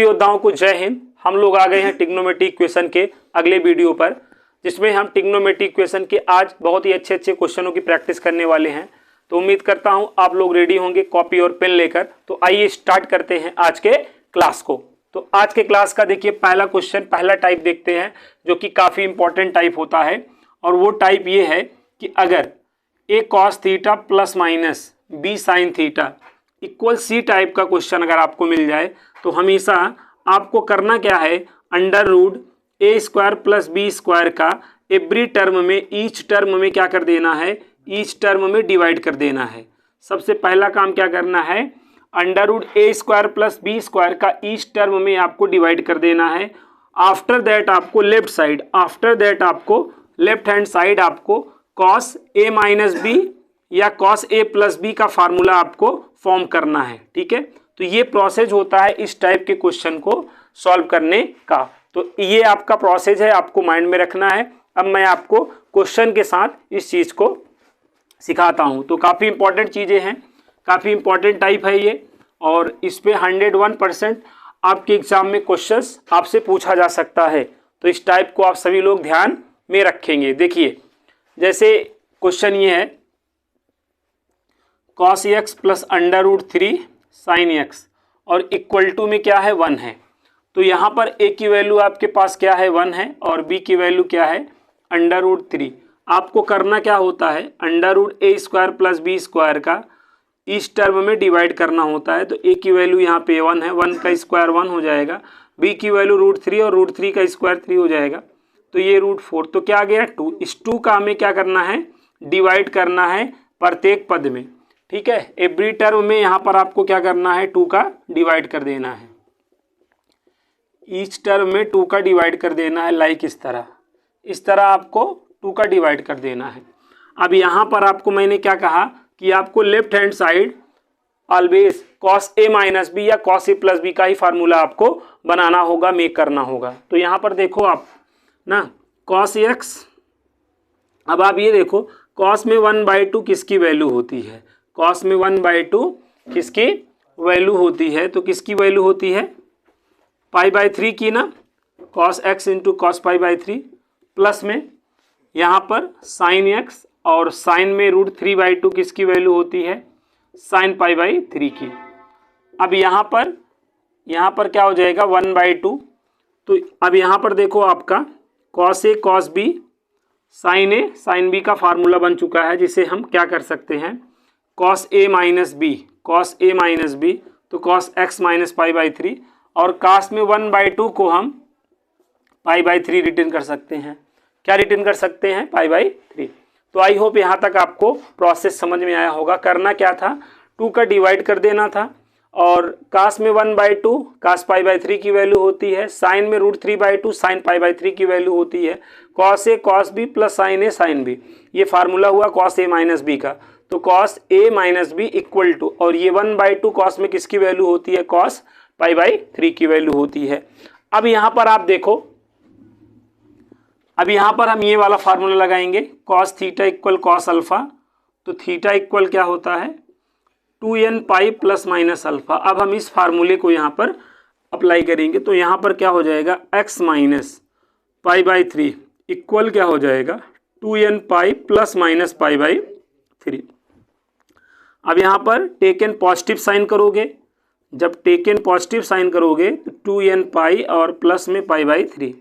योद्धाओं को जय हिंद। हम लोग आ गए हैं ट्रिग्नोमेट्री इक्वेशन के अगले वीडियो पर, जिसमें हम ट्रिग्नोमेट्री इक्वेशन के आज बहुत ही अच्छे क्वेश्चनों की प्रैक्टिस करने वाले हैं। तो उम्मीद करता हूं आप लोग रेडी होंगे कॉपी और पेन लेकर। तो आइए स्टार्ट करते हैं आज के क्लास को। तो आज के क्लास का देखिए पहला क्वेश्चन, पहला टाइप देखते हैं जो कि काफ़ी इंपॉर्टेंट टाइप होता है। और वो टाइप ये है कि अगर a cos theta plus minus b sine theta equal C type का क्वेश्चन अगर आपको मिल जाए तो हमेशा आपको करना क्या है, अंडर रूट ए स्क्वायर प्लस बी स्क्वायर का एवरी टर्म में, ईच टर्म में क्या कर देना है, ईच टर्म में डिवाइड कर देना है। सबसे पहला काम क्या करना है, अंडर रूट ए स्क्वायर प्लस बी स्क्वायर का ईच टर्म में आपको डिवाइड कर देना है। आफ्टर दैट आपको लेफ्ट साइड, आफ्टर दैट आपको लेफ्ट हैंड साइड आपको कॉस ए माइनस बी या कॉस ए प्लस बी का फार्मूला आपको फॉर्म करना है। ठीक है, तो ये प्रोसेस होता है इस टाइप के क्वेश्चन को सॉल्व करने का। तो ये आपका प्रोसेस है, आपको माइंड में रखना है। अब मैं आपको क्वेश्चन के साथ इस चीज़ को सिखाता हूँ। तो काफ़ी इंपॉर्टेंट चीज़ें हैं, काफ़ी इंपॉर्टेंट टाइप है ये, और इस पे 101% आपके एग्जाम में क्वेश्चंस आपसे पूछा जा सकता है। तो इस टाइप को आप सभी लोग ध्यान में रखेंगे। देखिए जैसे क्वेश्चन ये है, cos x plus under root 3 sine x और इक्वल टू में क्या है, 1 है। तो यहाँ पर a की वैल्यू आपके पास क्या है, 1 है, और b की वैल्यू क्या है, अंडर रूट 3। आपको करना क्या होता है, अंडर रूट ए स्क्वायर प्लस बी स्क्वायर का इस टर्म में डिवाइड करना होता है। तो a की वैल्यू यहाँ पे 1 है, 1 का स्क्वायर 1 हो जाएगा, b की वैल्यू रूट 3 और रूट 3 का स्क्वायर 3 हो जाएगा, तो ये रूट 4। तो क्या आ गया, 2। इस 2 का हमें क्या करना है, डिवाइड करना है प्रत्येक पद में। ठीक है, एवरी टर्म में यहाँ पर आपको क्या करना है, 2 का डिवाइड कर देना है, ईच टर्म में 2 का डिवाइड कर देना है। लाइक इस तरह आपको 2 का डिवाइड कर देना है। अब यहाँ पर आपको मैंने क्या कहा कि आपको left hand side always cos A minus B या कॉस ए प्लस बी का ही फार्मूला आपको बनाना होगा, मेक करना होगा। तो यहाँ पर देखो आप ना, कॉस एक्स, अब आप ये देखो कॉस में 1/2 किसकी वैल्यू होती है, कॉस में 1/2 किसकी वैल्यू होती है, तो किसकी वैल्यू होती है, π/3 की ना, cos x into cos π/3 plus में यहाँ पर साइन एक्स, और साइन में रूट 3/2 किसकी वैल्यू होती है, साइन π/3 की। अब यहाँ पर क्या हो जाएगा, 1/2। तो अब यहाँ पर देखो आपका cos A cos B sign A sine B का फार्मूला बन चुका है, जिसे हम क्या कर सकते हैं, cos A minus B, cos A minus B, तो कॉस एक्स माइनस π/3, और कास में 1/2 को हम π/3 रिटर्न कर सकते हैं। क्या रिटर्न कर सकते हैं, π/3। तो आई होप यहाँ तक आपको प्रोसेस समझ में आया होगा। करना क्या था, 2 का डिवाइड कर देना था, और कास में 1/2 कास π/3 की वैल्यू होती है, साइन में रूट 3/2 साइन π/3 की वैल्यू होती है, cos A cos B plus sine A sine B, ये फार्मूला हुआ कॉस ए माइनस बी का। तो cos A minus B equal to, और ये 1/2 कॉस में किसकी वैल्यू होती है, कॉस π/3 की वैल्यू होती है। अब यहाँ पर आप देखो, अब यहाँ पर हम ये वाला फार्मूला लगाएंगे, cos theta equal cos alpha, तो थीटा इक्वल क्या होता है, 2n pi plus minus alpha. अब हम इस फार्मूले को यहाँ पर अप्लाई करेंगे, तो यहाँ पर क्या हो जाएगा, x माइनस π/3 इक्वल क्या हो जाएगा, 2n पाई प्लस माइनस π/3। अब यहाँ पर टेकन पॉजिटिव साइन करोगे, जब टेकन पॉजिटिव साइन करोगे तो 2n पाई और प्लस में π/3,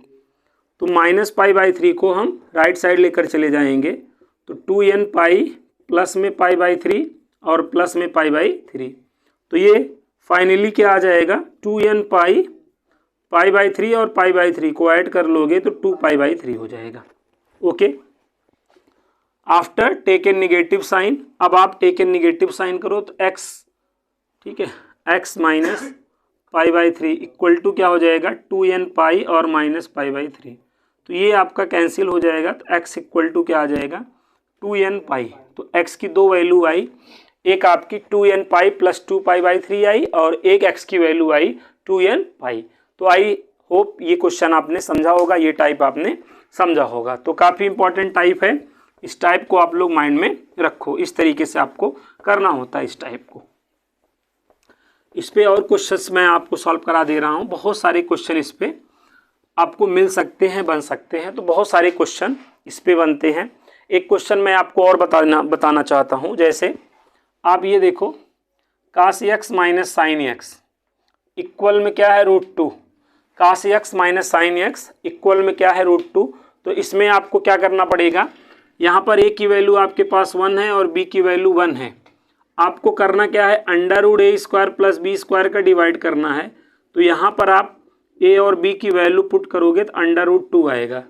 तो माइनस π/3 को हम राइट साइड लेकर चले जाएंगे, तो 2n पाई प्लस में π/3 और प्लस में π/3, तो ये फाइनली क्या आ जाएगा, 2n पाई π/3 और π/3 को ऐड कर लोगे तो 2π/3 हो जाएगा। Okay, after taken negative sign, अब आप टेकन निगेटिव साइन करो तो x, ठीक है, x माइनस π/3 इक्वल टू क्या हो जाएगा, 2n पाई और माइनस π/3, तो ये आपका कैंसिल हो जाएगा। तो x इक्वल टू क्या आ जाएगा, 2n पाई। तो x की 2 वैल्यू आई, एक आपकी 2n पाई प्लस 2π/3 आई, और एक x की वैल्यू आई 2n पाई। तो आई होप ये क्वेश्चन आपने समझा होगा, ये टाइप आपने समझा होगा। तो काफ़ी इंपॉर्टेंट टाइप है, इस टाइप को आप लोग माइंड में रखो, इस तरीके से आपको करना होता है इस टाइप को। इस पे और क्वेश्चंस मैं आपको सॉल्व करा दे रहा हूँ। बहुत सारे क्वेश्चन इस पे आपको मिल सकते हैं, बन सकते हैं। तो बहुत सारे क्वेश्चन इस पे बनते हैं। एक क्वेश्चन मैं आपको और बताना चाहता हूँ। जैसे आप ये देखो, काश x minus sine x equal में क्या है √2। काश x minus sine x equal में क्या है √2। तो इसमें आपको क्या करना पड़ेगा, यहाँ पर ए की वैल्यू आपके पास 1 है और बी की वैल्यू 1 है। आपको करना क्या है, √a² प्लस b² का डिवाइड करना है। तो यहाँ पर आप a और b की वैल्यू पुट करोगे तो √2 आएगा।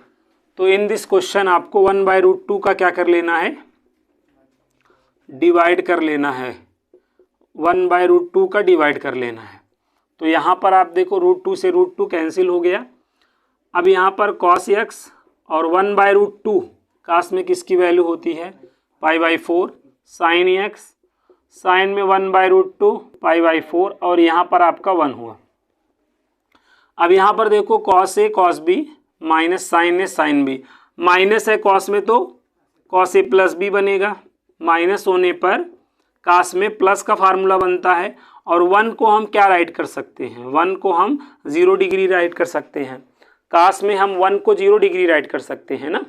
तो इन दिस क्वेश्चन आपको 1/√2 का क्या कर लेना है, डिवाइड कर लेना है। 1/√2 का डिवाइड कर लेना है। तो यहाँ पर आप देखो √2 से √2 कैंसिल हो गया। अब यहाँ पर cos x और 1/√2 काश में किसकी वैल्यू होती है, π/4। sin x साइन में 1/√2 π/4 और यहाँ पर आपका 1 हुआ। अब यहाँ पर देखो cos a cos b minus sine a sine b। Minus है cos में तो cos a प्लस b बनेगा। माइनस होने पर काश में प्लस का फार्मूला बनता है। और 1 को हम क्या राइट कर सकते हैं, 1 को हम 0 डिग्री राइट कर सकते हैं। काश में हम 1 को 0 डिग्री राइट कर सकते हैं ना।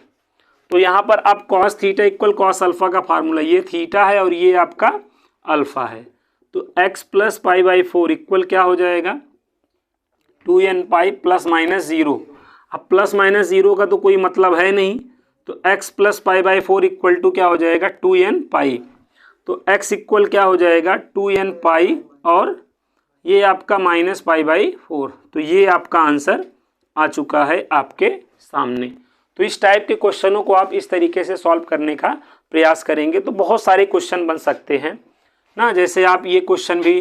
तो यहाँ पर अब cos theta equal cos alpha का फार्मूला, ये थीटा है और ये आपका अल्फा है। तो x प्लस π/4 इक्वल क्या हो जाएगा, 2n पाई प्लस माइनस 0। अब प्लस माइनस 0 का तो कोई मतलब है नहीं। तो x प्लस π/4 इक्वल टू क्या हो जाएगा, 2n पाई। तो x इक्वल क्या हो जाएगा, 2n पाई और ये आपका माइनस π/4। तो ये आपका आंसर आ चुका है आपके सामने। तो इस टाइप के क्वेश्चनों को आप इस तरीके से सॉल्व करने का प्रयास करेंगे तो बहुत सारे क्वेश्चन बन सकते हैं ना। जैसे आप ये क्वेश्चन भी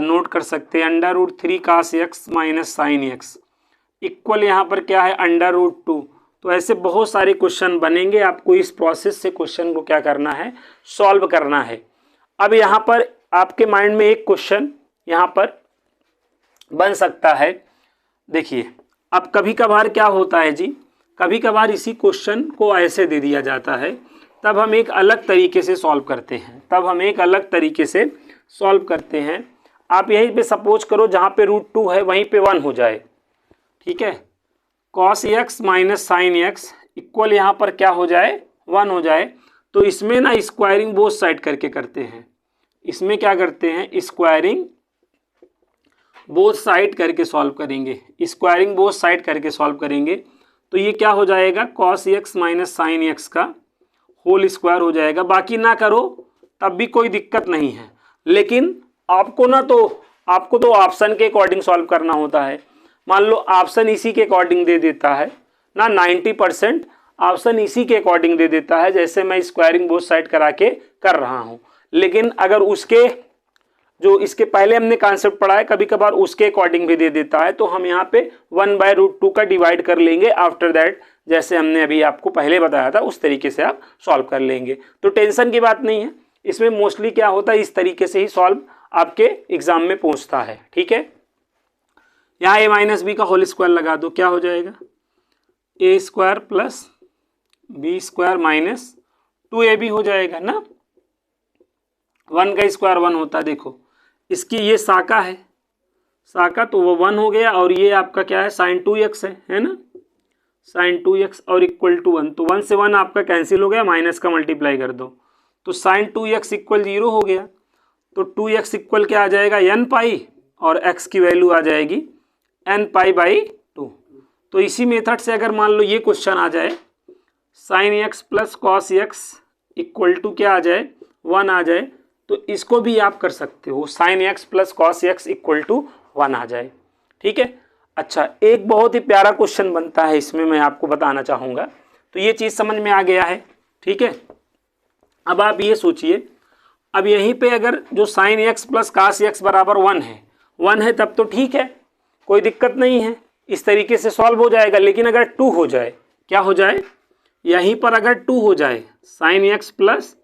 नोट कर सकते हैं, √3 cos x minus sine x equal यहाँ पर क्या है, √2। तो ऐसे बहुत सारे क्वेश्चन बनेंगे। आपको इस प्रोसेस से क्वेश्चन को क्या करना है, सॉल्व करना है। अब यहाँ पर आपके माइंड में एक क्वेश्चन यहाँ पर बन सकता है। देखिए अब कभी कभार क्या होता है जी, कभी कभार इसी क्वेश्चन को ऐसे दे दिया जाता है, तब हम एक अलग तरीके से सॉल्व करते हैं। आप यहीं पे सपोज करो जहाँ पे √2 है वहीं पे 1 हो जाए, ठीक है। cos x minus sine x equal यहाँ पर क्या हो जाए, 1 हो जाए। तो इसमें ना स्क्वायरिंग बोथ साइड करके करते हैं। इसमें क्या करते हैं, स्क्वायरिंग बोथ साइड करके सॉल्व करेंगे। स्क्वायरिंग बोथ साइड करके सॉल्व करेंगे तो ये क्या हो जाएगा, cos x minus sine x का होल स्क्वायर हो जाएगा। बाकी ना करो तब भी कोई दिक्कत नहीं है, लेकिन आपको तो ऑप्शन के अकॉर्डिंग सॉल्व करना होता है। मान लो ऑप्शन इसी के अकॉर्डिंग दे देता है ना, 90% ऑप्शन इसी के अकॉर्डिंग दे देता है, जैसे मैं स्क्वायरिंग बोथ साइड करा के कर रहा हूँ। लेकिन अगर उसके जो इसके पहले हमने कॉन्सेप्ट पढ़ा है, कभी कभार उसके अकॉर्डिंग भी दे देता है, तो हम यहाँ पे 1/√2 का डिवाइड कर लेंगे। आफ्टर दैट जैसे हमने अभी आपको पहले बताया था उस तरीके से आप सॉल्व कर लेंगे। तो टेंशन की बात नहीं है। इसमें मोस्टली क्या होता है, इस तरीके से ही सॉल्व आपके एग्जाम में पहुंचता है, ठीक है। यहाँ a माइनस बी का होल स्क्वायर लगा दो, क्या हो जाएगा, a² plus b² minus 2ab हो जाएगा ना। 1 का स्क्वायर 1 होता है। देखो इसकी ये शाखा है, शाखा तो वो 1 हो गया और ये आपका क्या है, sin 2x है ना, sin 2x और इक्वल टू 1। तो 1 से 1 आपका कैंसिल हो गया, माइनस का मल्टीप्लाई कर दो तो sin 2x इक्वल 0 हो गया। तो 2x इक्वल क्या आ जाएगा, n पाई और x की वैल्यू आ जाएगी n पाई/2। तो इसी मेथड से अगर मान लो ये क्वेश्चन आ जाए, sin x plus cos x equal to क्या आ जाए, 1 आ जाए, तो इसको भी आप कर सकते हो, sin x plus cos x equal to 1 आ जाए, ठीक है। अच्छा, एक बहुत ही प्यारा क्वेश्चन बनता है इसमें, मैं आपको बताना चाहूँगा। तो ये चीज़ समझ में आ गया है, ठीक है। अब आप ये सोचिए, अब यहीं पे अगर जो sin x plus cos x बराबर 1 है तब तो ठीक है, कोई दिक्कत नहीं है, इस तरीके से सॉल्व हो जाएगा। लेकिन अगर 2 हो जाए, क्या हो जाए, यहीं पर अगर 2 हो जाए, sin x plus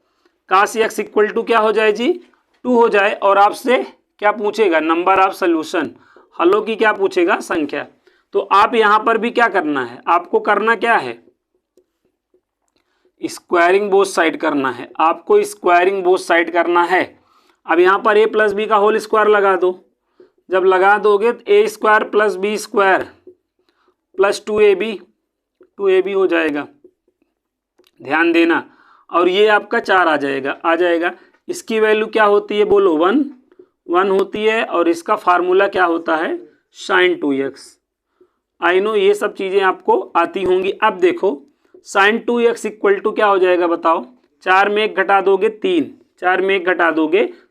cos x equal to क्या हो जाए जी, 2 हो जाए, और आपसे क्या पूछेगा, नंबर ऑफ सोल्यूशन, हलों की क्या पूछेगा, संख्या। तो आप यहाँ पर भी क्या करना है, आपको करना क्या है, स्क्वायरिंग बोथ साइड करना है। आपको स्क्वायरिंग बोथ साइड करना है। अब यहाँ पर a प्लस बी का होल स्क्वायर लगा दो, जब लगा दोगे तो A square plus B square plus 2ab हो जाएगा, ध्यान देना। और ये आपका 4 आ जाएगा। इसकी वैल्यू क्या होती है बोलो, 1 होती है। और इसका फार्मूला क्या होता है, sin 2x। आई नो ये सब चीज़ें आपको आती होंगी। अब देखो sin 2x इक्वल टू क्या हो जाएगा बताओ, 4 में 1 घटा दोगे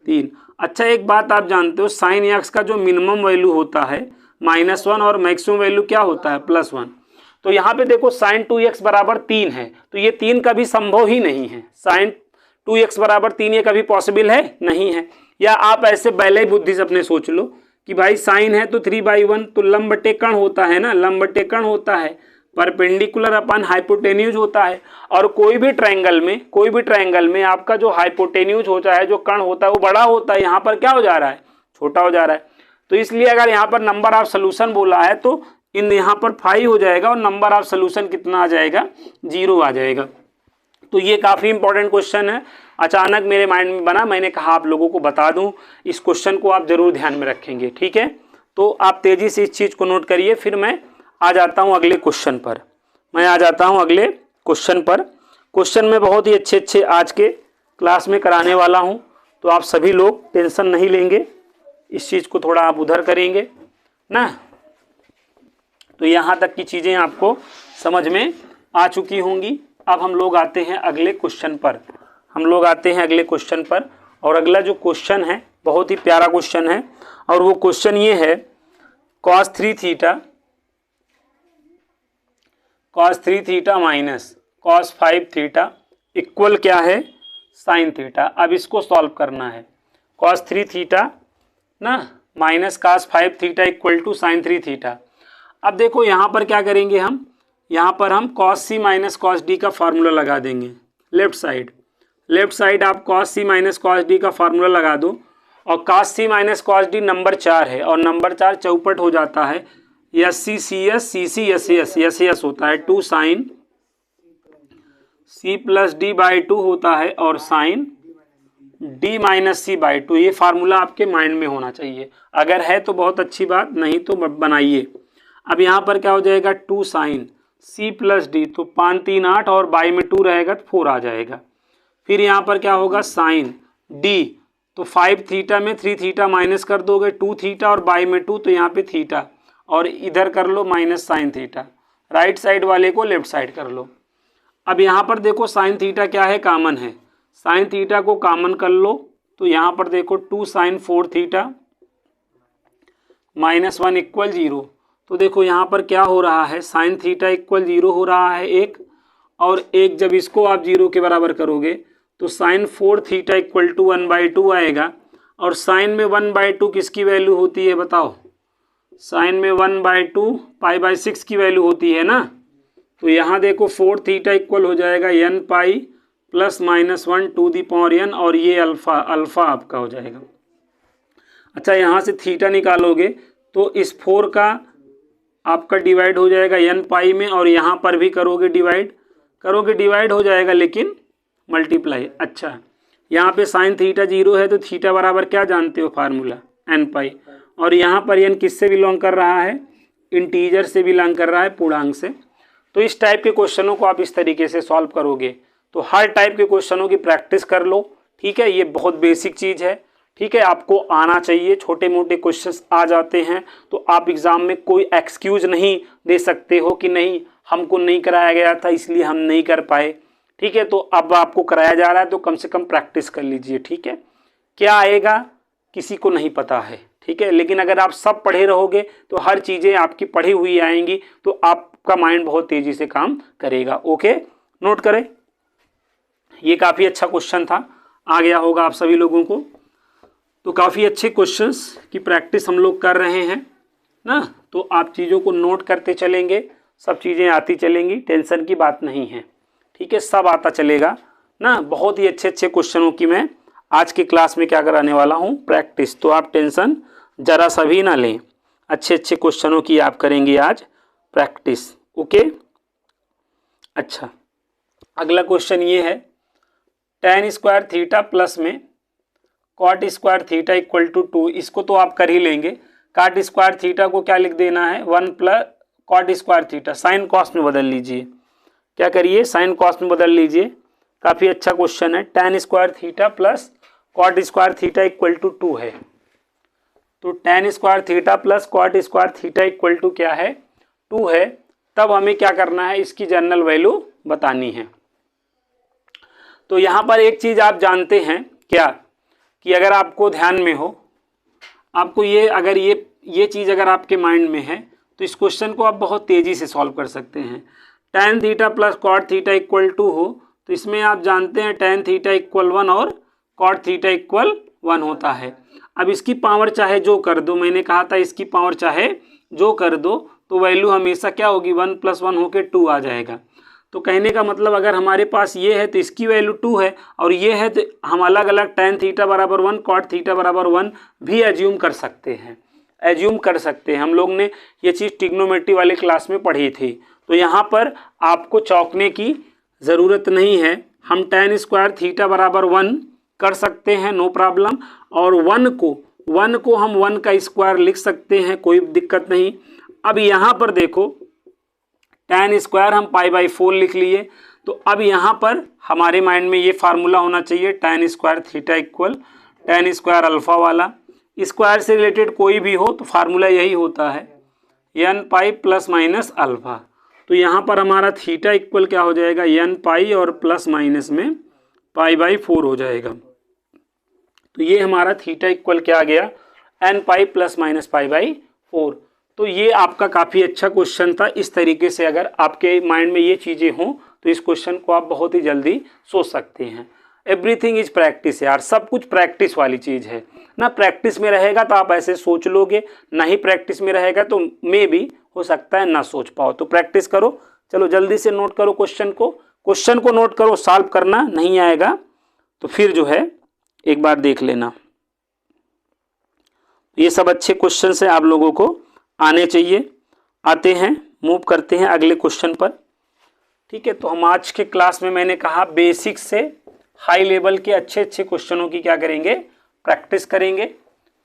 3। अच्छा एक बात आप जानते हो, sin x का जो मिनिमम वैल्यू होता है -1 और मैक्सिमम वैल्यू क्या होता है +1। तो यहाँ पे देखो sin 2x बराबर 3 है, तो ये 3 कभी संभव ही नहीं है। sin 2x बराबर 3 ये कभी पॉसिबल है नहीं है। या आप ऐसे बैले बुद्धि से अपने सोच लो कि भाई साइन है तो 3/1, तो लंब बटे कर्ण होता है ना, लंब बटे कर्ण होता है, परपेंडिकुलर अपन हाइपोटेन्यूज होता है। और कोई भी ट्रायंगल में आपका जो हाइपोटेन्यूज होता है, जो कर्ण होता है वो बड़ा होता है, यहाँ पर क्या हो जा रहा है, छोटा हो जा रहा है। तो इसलिए अगर यहाँ पर नंबर ऑफ सोल्यूशन बोला है तो इन यहाँ पर 5 हो जाएगा और नंबर ऑफ सोल्यूशन कितना आ जाएगा, 0 आ जाएगा। तो ये काफ़ी इंपॉर्टेंट क्वेश्चन है, अचानक मेरे माइंड में बना, मैंने कहा आप लोगों को बता दूं। इस क्वेश्चन को आप जरूर ध्यान में रखेंगे, ठीक है। तो आप तेज़ी से इस चीज़ को नोट करिए। फिर मैं आ जाता हूं अगले क्वेश्चन पर। क्वेश्चन में बहुत ही अच्छे आज के क्लास में कराने वाला हूं, तो आप सभी लोग टेंशन नहीं लेंगे, इस चीज़ को थोड़ा आप उधर करेंगे ना। तो यहाँ तक की चीज़ें आपको समझ में आ चुकी होंगी। अब हम लोग आते हैं अगले क्वेश्चन पर। और अगला जो क्वेश्चन है बहुत ही प्यारा क्वेश्चन है, और वो क्वेश्चन ये है, cos 3 theta minus cos 5 theta equal क्या है, sin थीटा। अब इसको सॉल्व करना है। cos 3 थीटा ना minus cos 5 theta equal to sin 3 theta. अब देखो यहाँ पर क्या करेंगे हम, यहाँ पर हम cos c minus cos d का फार्मूला लगा देंगे। लेफ्ट साइड आप cos c minus cos d का फार्मूला लगा दो। और cos c minus cos d number 4 है, और नंबर 4 चौपट हो जाता है, SC CS CC SS होता है, 2 sine c plus d by 2 होता है, और sine d minus c by 2। ये फार्मूला आपके माइंड में होना चाहिए, अगर है तो बहुत अच्छी बात, नहीं तो बनाइए। अब यहाँ पर क्या हो जाएगा, 2 साइन c प्लस डी, तो 5 3 8 और बाई में 2 रहेगा तो 4 आ जाएगा। फिर यहाँ पर क्या होगा, साइन d, तो 5 थीटा में 3 थीटा माइनस कर दोगे, 2 थीटा और बाई में 2, तो यहाँ पे थीटा, और इधर कर लो minus sine theta. Right side वाले को लेफ्ट साइड कर लो। अब यहाँ पर देखो साइन थीटा क्या है, कॉमन है, साइन थीटा को कॉमन कर लो। तो यहाँ पर देखो 2 साइन 4 थीटा माइनस 1 इक्वल 0। तो देखो यहाँ पर क्या हो रहा है, साइन थीटा इक्वल 0 हो रहा है एक, और एक जब इसको आप 0 के बराबर करोगे तो साइन 4 थीटा इक्वल टू 1/2 आएगा। और साइन में 1/2 किसकी वैल्यू होती है बताओ, साइन में 1/2 π/6 की वैल्यू होती है ना। तो यहाँ देखो 4 थीटा इक्वल हो जाएगा n pi plus -1 to the power n, और ये अल्फा आपका हो जाएगा। अच्छा यहाँ से थीटा निकालोगे तो इस 4 का आपका डिवाइड हो जाएगा n पाई में, और यहाँ पर भी करोगे डिवाइड हो जाएगा, लेकिन मल्टीप्लाई। अच्छा यहाँ पे साइन थीटा 0 है, तो थीटा बराबर क्या जानते हो फार्मूला, n पाई। और यहाँ पर n किससे बिलोंग कर रहा है, इंटीजर से बिलोंग कर रहा है, पूर्णांक से। तो इस टाइप के क्वेश्चनों को आप इस तरीके से सॉल्व करोगे। तो हर टाइप के क्वेश्चनों की प्रैक्टिस कर लो, ठीक है। ये बहुत बेसिक चीज़ है, ठीक है, आपको आना चाहिए। छोटे मोटे क्वेश्चंस आ जाते हैं तो आप एग्ज़ाम में कोई एक्सक्यूज़ नहीं दे सकते हो कि नहीं हमको नहीं कराया गया था इसलिए हम नहीं कर पाए, ठीक है। तो अब आपको कराया जा रहा है तो कम से कम प्रैक्टिस कर लीजिए, ठीक है। क्या आएगा किसी को नहीं पता है, ठीक है, लेकिन अगर आप सब पढ़े रहोगे तो हर चीज़ें आपकी पढ़ी हुई आएंगी, तो आपका माइंड बहुत तेज़ी से काम करेगा। ओके, नोट करें, ये काफ़ी अच्छा क्वेश्चन था, आ गया होगा आप सभी लोगों को। तो काफ़ी अच्छे क्वेश्चंस की प्रैक्टिस हम लोग कर रहे हैं ना, तो आप चीज़ों को नोट करते चलेंगे, सब चीज़ें आती चलेंगी, टेंशन की बात नहीं है, ठीक है, सब आता चलेगा ना। बहुत ही अच्छे क्वेश्चनों की मैं आज की क्लास में क्या कराने वाला हूँ, प्रैक्टिस। तो आप टेंशन ज़रा सा भी ना लें, अच्छे क्वेश्चनों की आप करेंगे आज प्रैक्टिस। ओके, अच्छा अगला क्वेश्चन ये है, tan स्क्वायर थीटा प्लस में cot square theta equal to 2। इसको तो आप कर ही लेंगे, कॉट स्क्वायर थीटा को क्या लिख देना है, 1 plus cot square theta, sine cos में बदल लीजिए। क्या करिए, साइन कॉस में बदल लीजिए। काफ़ी अच्छा क्वेश्चन है। tan square theta plus cot square theta equal to 2 है। तो tan square theta plus cot square theta equal to क्या है, 2 है। तब हमें क्या करना है, इसकी जनरल वैल्यू बतानी है। तो यहाँ पर एक चीज़ आप जानते हैं क्या, कि अगर आपको ध्यान में हो, आपको ये चीज़ अगर आपके माइंड में है तो इस क्वेश्चन को आप बहुत तेज़ी से सॉल्व कर सकते हैं। tan theta plus cot theta equal to हो तो इसमें आप जानते हैं tan थीटा इक्वल 1 और कॉट थीटा इक्वल 1 होता है। अब इसकी पावर चाहे जो कर दो, मैंने कहा था इसकी पावर चाहे जो कर दो तो वैल्यू हमेशा क्या होगी, 1 + 1 होके 2 आ जाएगा। तो कहने का मतलब अगर हमारे पास ये है तो इसकी वैल्यू 2 है, और ये है तो हम अलग अलग tan थीटा बराबर 1 कॉट थीटा बराबर 1 भी एज्यूम कर सकते हैं, हम लोग ने ये चीज़ ट्रिग्नोमेट्री वाले क्लास में पढ़ी थी। तो यहाँ पर आपको चौंकने की ज़रूरत नहीं है, हम tan स्क्वायर थीटा बराबर 1 कर सकते हैं, नो प्रॉब्लम। और 1 को हम 1 का स्क्वायर लिख सकते हैं, कोई दिक्कत नहीं। अब यहाँ पर देखो tan स्क्वायर हम π/4 लिख लिए। तो अब यहाँ पर हमारे माइंड में ये फार्मूला होना चाहिए, tan square theta equal tan square alpha वाला। स्क्वायर से रिलेटेड कोई भी हो तो फार्मूला यही होता है, n pi plus minus alpha. तो यहाँ पर हमारा थीटा इक्वल क्या हो जाएगा, n पाई और प्लस माइनस में π/4 हो जाएगा। तो ये हमारा थीटा इक्वल क्या आ गया, n पाई प्लस माइनस π/4। तो ये आपका काफ़ी अच्छा क्वेश्चन था। इस तरीके से अगर आपके माइंड में ये चीज़ें हों तो इस क्वेश्चन को आप बहुत ही जल्दी सोच सकते हैं। एवरीथिंग इज प्रैक्टिस यार, सब कुछ प्रैक्टिस वाली चीज़ है ना। प्रैक्टिस में रहेगा तो आप ऐसे सोच लोगे, नहीं प्रैक्टिस में रहेगा तो मे भी हो सकता है ना सोच पाओ। तो प्रैक्टिस करो। चलो जल्दी से नोट करो क्वेश्चन को नोट करो, सॉल्व करना नहीं आएगा तो फिर जो है एक बार देख लेना। ये सब अच्छे क्वेश्चन से आप लोगों को आने चाहिए। आते हैं, मूव करते हैं अगले क्वेश्चन पर। ठीक है, तो हम आज के क्लास में मैंने कहा बेसिक से हाई लेवल के अच्छे क्वेश्चनों की क्या करेंगे, प्रैक्टिस करेंगे।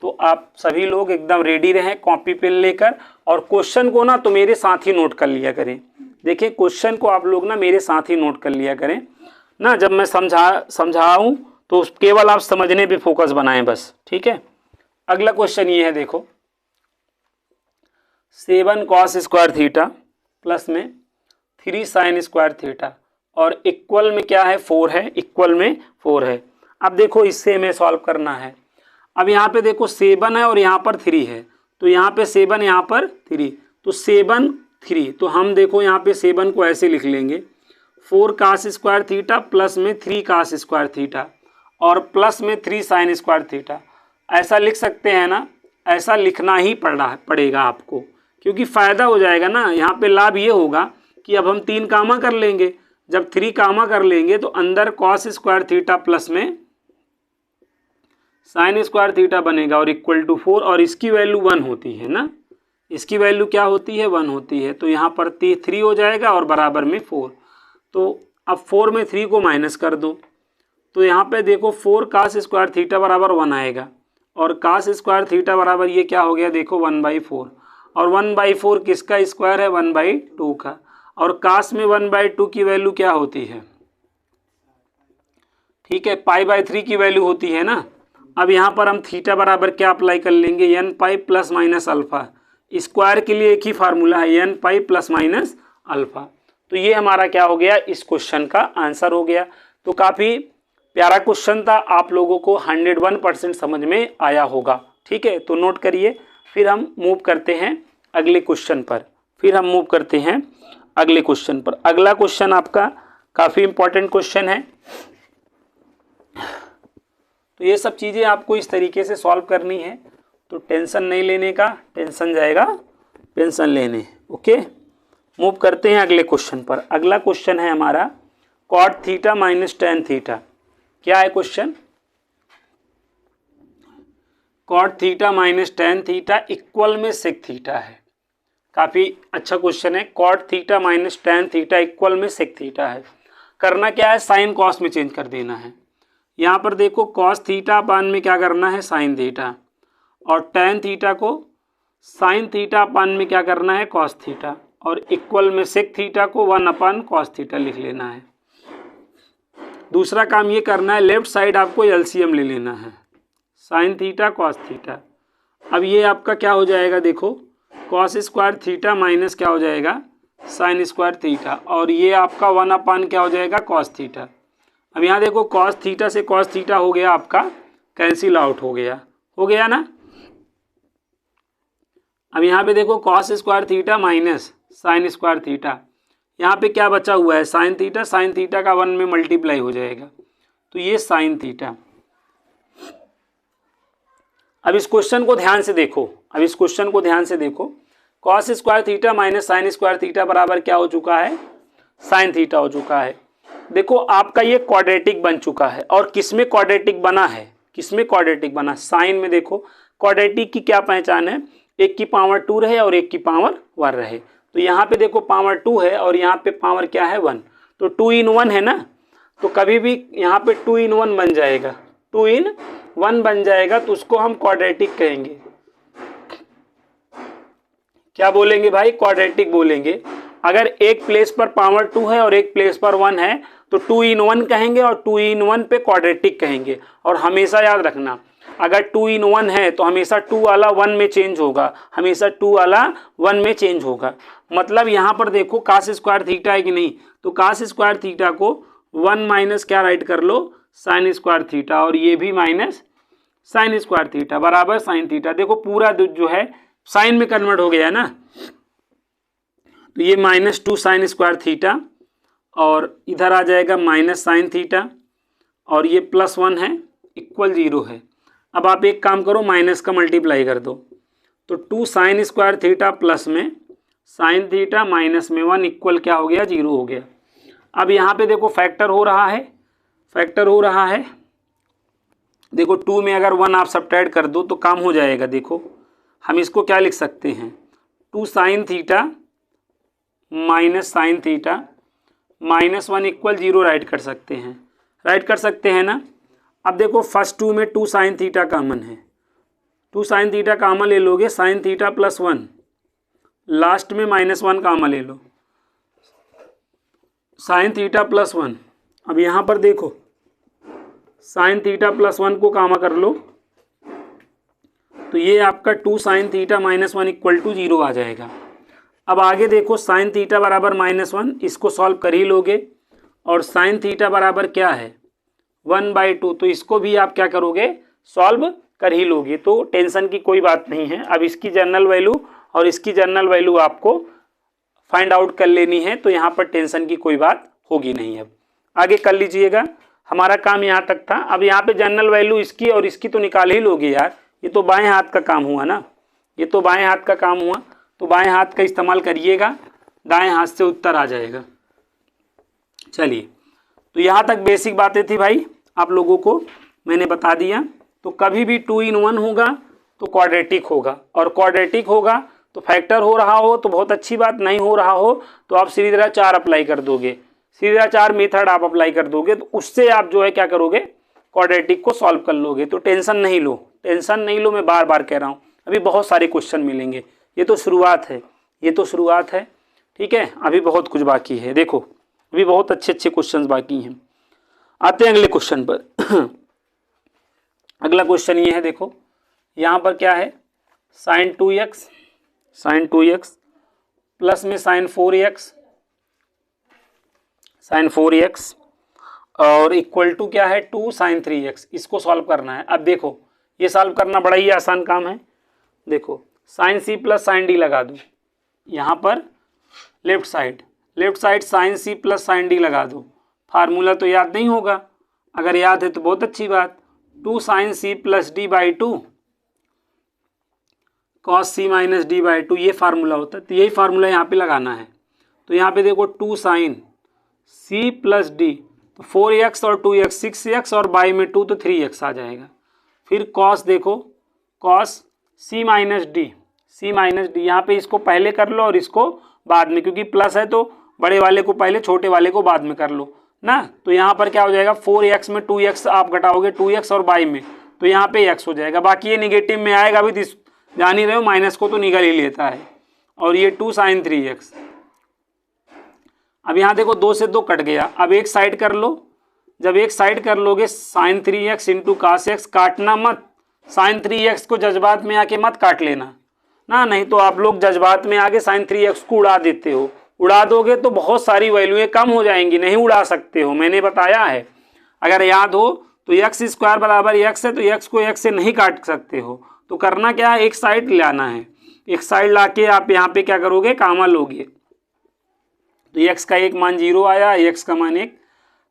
तो आप सभी लोग एकदम रेडी रहें कॉपी पेन लेकर, और क्वेश्चन को ना तो मेरे साथ ही नोट कर लिया करें। देखिए क्वेश्चन को आप लोग ना मेरे साथ ही नोट कर लिया करें ना, जब मैं समझाऊं तो केवल आप समझने पे फोकस बनाएं बस। ठीक है, अगला क्वेश्चन ये है, देखो 7 cos स्क्वायर थीटा प्लस में 3 sin स्क्वायर थीटा और इक्वल में क्या है, 4 है, इक्वल में 4 है। अब देखो इससे हमें सॉल्व करना है। अब यहाँ पे देखो 7 है और यहाँ पर 3 है, तो यहाँ पे 7 यहाँ पर 3, तो 7 3, तो हम देखो यहाँ पे 7 को ऐसे लिख लेंगे 4 cos स्क्वायर थीटा प्लस में 3 cos स्क्वायर थीटा और प्लस में 3 sin स्क्वायर थीटा। ऐसा लिख सकते हैं ना, ऐसा लिखना ही पड़ेगा आपको, क्योंकि फ़ायदा हो जाएगा ना। यहाँ पे लाभ ये होगा कि अब हम 3 कामा कर लेंगे, जब 3 कामा कर लेंगे तो अंदर cos स्क्वायर थीटा प्लस में sin स्क्वायर थीटा बनेगा और इक्वल टू 4, और इसकी वैल्यू 1 होती है ना, इसकी वैल्यू क्या होती है, 1 होती है। तो यहाँ पर 3 हो जाएगा और बराबर में 4। तो अब 4 में 3 को माइनस कर दो, तो यहाँ पे देखो 4 cos स्क्वायर थीटा बराबर 1 आएगा, और cos स्क्वायर थीटा बराबर ये क्या हो गया, देखो 1/4, और 1/4 किसका स्क्वायर है, 1/2 का, और cos में 1/2 की वैल्यू क्या होती है, ठीक है, π/3 की वैल्यू होती है ना। अब यहाँ पर हम थीटा बराबर क्या अप्लाई कर लेंगे, n pi plus minus alpha. Square के लिए एक ही फार्मूला है, n pi plus minus alpha. तो ये हमारा क्या हो गया, इस क्वेश्चन का आंसर हो गया। तो काफ़ी प्यारा क्वेश्चन था, आप लोगों को 101% समझ में आया होगा। ठीक है, तो नोट करिए। फिर हम मूव करते हैं अगले क्वेश्चन पर, अगला क्वेश्चन आपका काफ़ी इम्पोर्टेंट क्वेश्चन है। तो ये सब चीज़ें आपको इस तरीके से सॉल्व करनी है, तो टेंशन नहीं लेने का, टेंशन जाएगा पेंशन लेने। ओके, मूव करते हैं अगले क्वेश्चन पर। अगला क्वेश्चन है हमारा cot theta minus tan theta. क्या है question, cot theta minus tan theta equal में सेक थीटा है। काफ़ी अच्छा क्वेश्चन है। Cot theta minus tan theta equal में सेक थीटा है। करना क्या है, साइन कॉस में चेंज कर देना है। यहाँ पर देखो cos थीटा अपान में क्या करना है, साइन थीटा, और tan थीटा को साइन थीटा अपान में क्या करना है, कॉस थीटा, और इक्वल में सेक थीटा को 1 अपान कॉस थीटा लिख लेना है। दूसरा काम ये करना है, लेफ्ट साइड आपको एलसीएम ले लेना है, साइन थीटा कॉस थीटा। अब ये आपका क्या हो जाएगा, देखो कॉस स्क्वायर थीटा माइनस क्या हो जाएगा, साइन स्क्वायर थीटा, और ये आपका 1 अपान क्या हो जाएगा, कॉस थीटा। अब यहाँ देखो कॉस थीटा से कॉस थीटा हो गया आपका कैंसिल आउट हो गया ना। अब यहाँ पे देखो cos square theta minus sine square theta, यहाँ पे क्या बचा हुआ है, साइन थीटा, साइन थीटा का 1 में मल्टीप्लाई हो जाएगा, तो ये साइन थीटा। अब इस क्वेश्चन को ध्यान से देखो, cos square theta minus sine square theta बराबर क्या हो चुका है, साइन थीटा हो चुका है। देखो आपका ये क्वाड्रेटिक बन चुका है, और किसमें क्वाड्रेटिक बना है, साइन में। देखो क्वाड्रेटिक की क्या पहचान है, एक की पावर 2 रहे और एक की पावर 1 रहे। तो यहाँ पे देखो पावर 2 है और यहाँ पे पावर क्या है, 1, तो 2 in 1 है ना, तो कभी भी यहाँ पे 2 in 1 बन जाएगा, 2 in 1 बन जाएगा, तो उसको हम क्वाड्रेटिक कहेंगे। क्या बोलेंगे भाई, क्वाड्रेटिक बोलेंगे। अगर एक प्लेस पर पावर 2 है और एक प्लेस पर 1 है तो 2 in 1 कहेंगे, और 2 in 1 पे क्वाड्रेटिक कहेंगे। और हमेशा याद रखना, अगर 2 in 1 है तो हमेशा 2 वाला 1 में चेंज होगा, मतलब यहाँ पर देखो कास स्क्वायर थीटा है कि नहीं, तो कास स्क्वायर थीटा को 1 माइनस क्या राइट कर लो, साइन स्क्वायर थीटा, और ये भी माइनस साइन स्क्वायर थीटा बराबर साइन थीटा। देखो पूरा जो है साइन में कन्वर्ट हो गया है ना, तो ये -2 साइन स्क्वायर थीटा, और इधर आ जाएगा माइनस साइन थीटा, और ये +1 है, इक्वल 0 है। अब आप एक काम करो, माइनस का मल्टीप्लाई कर दो, तो 2 साइन स्क्वायर थीटा प्लस में साइन थीटा माइनस में 1 इक्वल क्या हो गया, 0 हो गया। अब यहाँ पे देखो फैक्टर हो रहा है, देखो 2 में अगर 1 आप सब्ट्रैक्ट कर दो तो काम हो जाएगा। देखो हम इसको क्या लिख सकते हैं, 2 sine theta minus sine theta -1 equal 0 right कर सकते हैं ना। अब देखो फर्स्ट 2 में 2 साइन थीटा कॉमन है, 2 साइन थीटा कॉमन ले लोगे, साइन थीटा +1, लास्ट में -1 कॉमन ले लो, साइन थीटा +1। अब यहाँ पर देखो साइन थीटा +1 को कॉमन कर लो, तो ये आपका 2 साइन थीटा -1 इक्वल टू 0 आ जाएगा। अब आगे देखो साइन थीटा बराबर -1, इसको सॉल्व कर ही लोगे, और साइन थीटा बराबर क्या है, 1/2, तो इसको भी आप क्या करोगे, सॉल्व कर ही लोगे, तो टेंशन की कोई बात नहीं है। अब इसकी जनरल वैल्यू और इसकी जनरल वैल्यू आपको फाइंड आउट कर लेनी है, तो यहाँ पर टेंशन की कोई बात होगी नहीं। अब आगे कर लीजिएगा, हमारा काम यहाँ तक था। अब यहाँ पे जनरल वैल्यू इसकी और इसकी तो निकाल ही लोगे यार, ये तो बाएं हाथ का काम हुआ ना, तो बाएं हाथ का इस्तेमाल करिएगा, दाएं हाथ से उत्तर आ जाएगा। चलिए, तो यहाँ तक बेसिक बातें थी भाई, आप लोगों को मैंने बता दिया। तो कभी भी 2 in 1 होगा तो क्वाड्रेटिक होगा, और क्वाड्रेटिक होगा तो फैक्टर हो रहा हो तो बहुत अच्छी बात, नहीं हो रहा हो तो आप सीधा 4 अप्लाई कर दोगे, सीधा 4 मेथड आप अप्लाई कर दोगे, तो उससे आप जो है क्या करोगे, क्वाड्रेटिक को सॉल्व कर लोगे। तो टेंशन नहीं लो, मैं बार बार कह रहा हूँ, अभी बहुत सारे क्वेश्चन मिलेंगे, ये तो शुरुआत है, ठीक है, अभी बहुत कुछ बाकी है। देखो अभी बहुत अच्छे क्वेश्चंस बाकी हैं। आते हैं अगले क्वेश्चन पर। अगला क्वेश्चन ये है, देखो यहाँ पर क्या है, साइन 2x प्लस में साइन 4x और इक्वल टू क्या है, 2 साइन 3x, इसको सॉल्व करना है। अब देखो ये सॉल्व करना बड़ा ही आसान काम है। देखो sine c plus sine d लगा दो, यहाँ पर left side sine c plus sine d लगा दो। फार्मूला तो याद नहीं होगा, अगर याद है तो बहुत अच्छी बात, 2 sine c plus d/2 cos c minus d/2, ये फार्मूला होता है। तो यही फार्मूला यहाँ पे लगाना है। तो यहाँ पे देखो 2 साइन c प्लस d, तो 4x और 2x 6x, और बाई में 2 तो 3x आ जाएगा। फिर कॉस, देखो कॉस c माइनस d, यहाँ पे इसको पहले कर लो और इसको बाद में, क्योंकि प्लस है तो बड़े वाले को पहले, छोटे वाले को बाद में कर लो ना। तो यहाँ पर क्या हो जाएगा, 4x में 2x आप घटाओगे 2x और बाई में, तो यहाँ पे x हो जाएगा। बाकी ये निगेटिव में आएगा भी, जान ही रहे हो माइनस को तो निकल ही लेता है। और ये 2 sin 3x। अब यहाँ देखो 2 से 2 कट गया, अब एक साइड कर लो। जब एक साइड कर लोगे sin 3x into cos x, काटना मत, sin 3x को जज्बात में आके मत काट लेना ना, नहीं तो आप लोग जज्बात में आके sin 3x को उड़ा देते हो। उड़ा दोगे तो बहुत सारी वैल्यूएं कम हो जाएंगी, नहीं उड़ा सकते हो, मैंने बताया है। अगर याद हो तो x स्क्वायर बराबर x है, तो x को x से नहीं काट सकते हो। तो करना क्या है, एक साइड लाना है। एक साइड लाके आप यहाँ पे क्या करोगे, कामा लोगे। तो x का एक मान 0 आया, x का मान 1।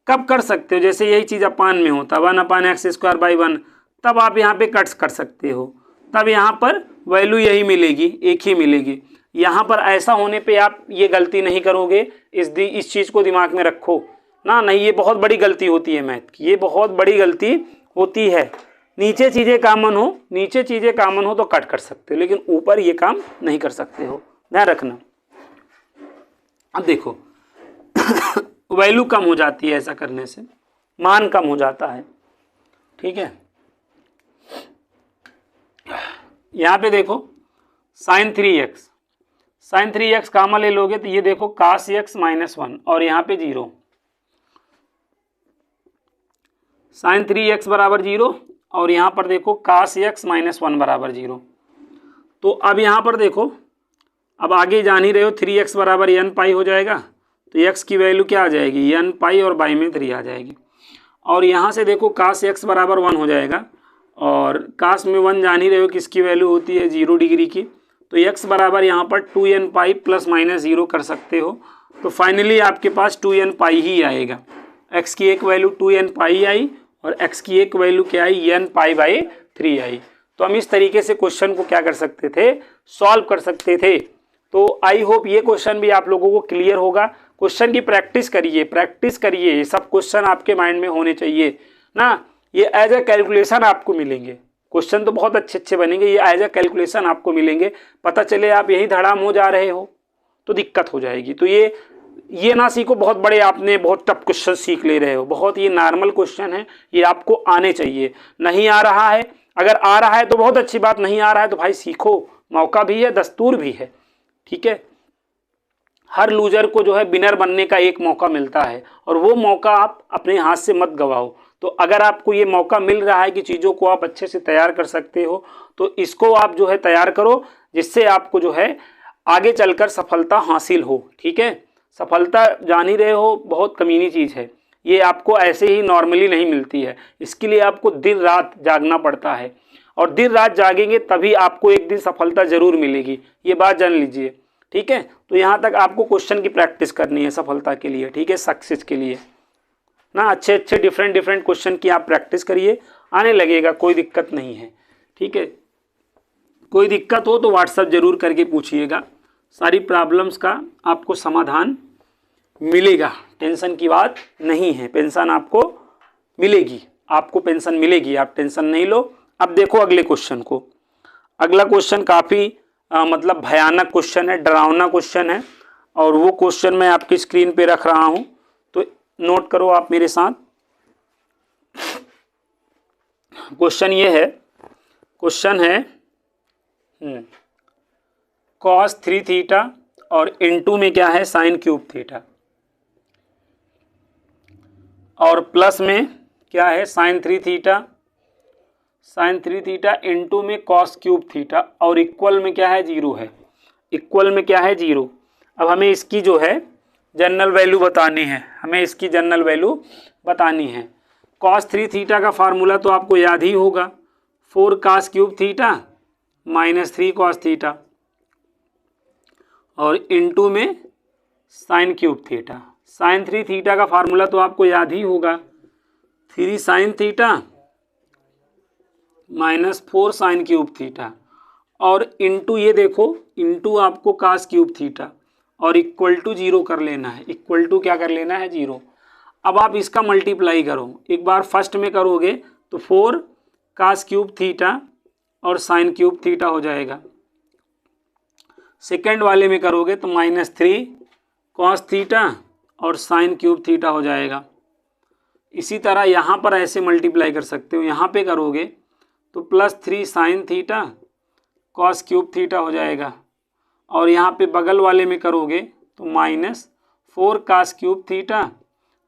कब कर सकते हो, जैसे यही चीज़ अपान में होता 1/x²/1, तब आप यहाँ पे कट कर सकते हो। तब यहाँ पर वैल्यू यही मिलेगी, एक ही मिलेगी। यहाँ पर ऐसा होने पे आप ये गलती नहीं करोगे, इस चीज़ को दिमाग में रखो ना, नहीं ये बहुत बड़ी गलती होती है मैथ की, ये बहुत बड़ी गलती होती है। नीचे चीज़ें कामन हो तो कट कर सकते हो, लेकिन ऊपर ये काम नहीं कर सकते हो, ध्यान रखना। अब देखो वैल्यू कम हो जाती है, ऐसा करने से मान कम हो जाता है, ठीक है। यहाँ पे देखो sin 3x कामा ले लोगे तो ये देखो cos x -1 और यहाँ पे 0, sin 3x बराबर 0 और यहाँ पर देखो cos x -1 बराबर 0। तो अब यहाँ पर देखो, अब आगे जान ही रहे हो 3x बराबर n पाई हो जाएगा, तो x की वैल्यू क्या आ जाएगी, n पाई और बाई में 3 आ जाएगी। और यहाँ से देखो cos x बराबर 1 हो जाएगा, और cos में 1 जान ही रहे हो किसकी वैल्यू होती है, 0 डिग्री की। तो x बराबर यहाँ पर 2n पाई प्लस माइनस 0 कर सकते हो। तो फाइनली आपके पास 2n पाई ही आएगा। x की एक वैल्यू 2n पाई आई और x की एक वैल्यू क्या आई, n पाई बाई 3 आई। तो हम इस तरीके से क्वेश्चन को क्या कर सकते थे, सॉल्व कर सकते थे। तो आई होप ये क्वेश्चन भी आप लोगों को क्लियर होगा। क्वेश्चन की प्रैक्टिस करिए, ये सब क्वेश्चन आपके माइंड में होने चाहिए ना। ये एज ए कैलकुलेशन आपको मिलेंगे, क्वेश्चन तो बहुत अच्छे बनेंगे, ये एज ए कैलकुलेशन आपको मिलेंगे। पता चले आप यही धड़ाम हो जा रहे हो तो दिक्कत हो जाएगी। तो ये ना सीखो बहुत बड़े आपने बहुत टफ क्वेश्चन सीख ले रहे हो, बहुत ये नॉर्मल क्वेश्चन है, ये आपको आने चाहिए। नहीं आ रहा है, अगर आ रहा है तो बहुत अच्छी बात, नहीं आ रहा है तो भाई सीखो, मौका भी है, दस्तूर भी है, ठीक है। हर लूजर को जो है विनर बनने का एक मौका मिलता है, और वो मौका आप अपने हाथ से मत गवाओ। तो अगर आपको ये मौका मिल रहा है कि चीज़ों को आप अच्छे से तैयार कर सकते हो, तो इसको आप जो है तैयार करो, जिससे आपको जो है आगे चलकर सफलता हासिल हो, ठीक है। सफलता जान ही रहे हो बहुत कमीनी चीज़ है, ये आपको ऐसे ही नॉर्मली नहीं मिलती है। इसके लिए आपको दिन रात जागना पड़ता है, और दिन रात जागेंगे तभी आपको एक दिन सफलता ज़रूर मिलेगी, ये बात जान लीजिए, ठीक है। तो यहाँ तक आपको क्वेश्चन की प्रैक्टिस करनी है सफलता के लिए, ठीक है, सक्सेस के लिए ना। अच्छे डिफरेंट क्वेश्चन की आप प्रैक्टिस करिए, आने लगेगा, कोई दिक्कत नहीं है, ठीक है। कोई दिक्कत हो तो व्हाट्सएप ज़रूर करके पूछिएगा, सारी प्रॉब्लम्स का आपको समाधान मिलेगा, टेंशन की बात नहीं है। पेंशन आपको मिलेगी, पेंशन मिलेगी, आप टेंशन नहीं लो। अब देखो अगले क्वेश्चन को। अगला क्वेश्चन काफ़ी मतलब भयानक क्वेश्चन है, डरावना क्वेश्चन है, और वो क्वेश्चन मैं आपकी स्क्रीन पे रख रहा हूँ, तो नोट करो आप मेरे साथ। क्वेश्चन ये है, क्वेश्चन है cos 3 थीटा और इनटू में क्या है sin क्यूब थीटा, और प्लस में क्या है sin 3 थीटा इनटू में cos क्यूब थीटा, और इक्वल में क्या है, 0 है। इक्वल में क्या है, 0। अब हमें इसकी जो है जनरल वैल्यू बतानी है, cos 3 थीटा का फार्मूला तो आपको याद ही होगा, 4 cos cube theta minus 3 cos theta, और इनटू में sin cube theta. sin 3 theta का फार्मूला तो आपको याद ही होगा, 3 sin theta minus 4 sin cube theta, और इनटू ये देखो, इनटू आपको cos क्यूब थीटा, और इक्वल टू 0 कर लेना है। इक्वल टू क्या कर लेना है, 0। अब आप इसका मल्टीप्लाई करो, एक बार फर्स्ट में करोगे तो 4 cos क्यूब थीटा और sin क्यूब थीटा हो जाएगा। सेकेंड वाले में करोगे तो माइनस 3 cos थीटा और sin क्यूब थीटा हो जाएगा। इसी तरह यहाँ पर ऐसे मल्टीप्लाई कर सकते हो, यहाँ पे करोगे तो plus 3 sin theta cos cube theta हो जाएगा, और यहाँ पे बगल वाले में करोगे तो -4 कास क्यूब थीटा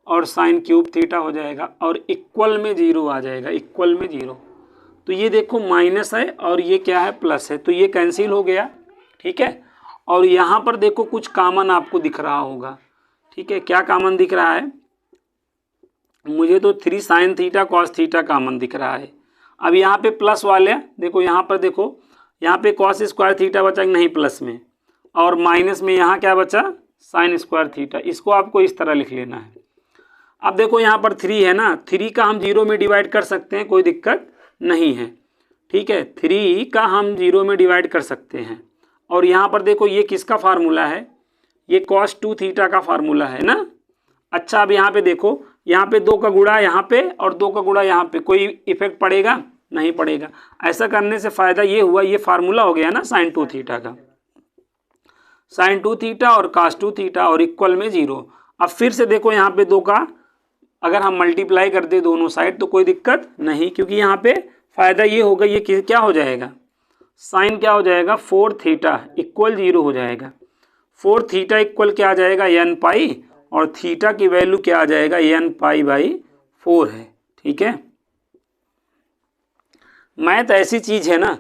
और साइन क्यूब थीटा हो जाएगा, और इक्वल में 0 आ जाएगा, इक्वल में 0। तो ये देखो माइनस है और ये क्या है, प्लस है, तो ये कैंसिल हो गया, ठीक है। और यहाँ पर देखो कुछ कॉमन आपको दिख रहा होगा, ठीक है। क्या कॉमन दिख रहा है, मुझे तो 3 sine theta cos theta common दिख रहा है। अब यहाँ पे प्लस वाले देखो, यहाँ पर देखो, यहाँ पे कॉस स्क्वायर थीटा बचा नहीं प्लस में, और माइनस में यहाँ क्या बचा, साइन स्क्वायर थीटा। इसको आपको इस तरह लिख लेना है। अब देखो यहाँ पर 3 है ना, 3 का हम 0 में डिवाइड कर सकते हैं, कोई दिक्कत नहीं है, ठीक है। 3 का हम 0 में डिवाइड कर सकते हैं। और यहाँ पर देखो ये किसका फार्मूला है, ये cos 2 थीटा का फार्मूला है ना। अच्छा, अब यहाँ पे देखो, यहाँ पे 2 का गुणा यहाँ पे और 2 का गुणा यहाँ पे, कोई इफेक्ट पड़ेगा नहीं पड़ेगा। ऐसा करने से फायदा ये हुआ, ये फार्मूला हो गया ना sin 2 थीटा का, sin 2 थीटा और cos 2 थीटा और इक्वल में 0। अब फिर से देखो यहाँ पे 2 का अगर हम मल्टीप्लाई कर दे दोनों साइड तो कोई दिक्कत नहीं, क्योंकि यहाँ पे फायदा ये होगा, ये क्या हो जाएगा, साइन क्या हो जाएगा 4 थीटा इक्वल 0 हो जाएगा। 4 थीटा इक्वल क्या आ जाएगा, n पाई, और थीटा की वैल्यू क्या आ जाएगा, n पाई/4 है, ठीक है। मैथ ऐसी चीज है ना,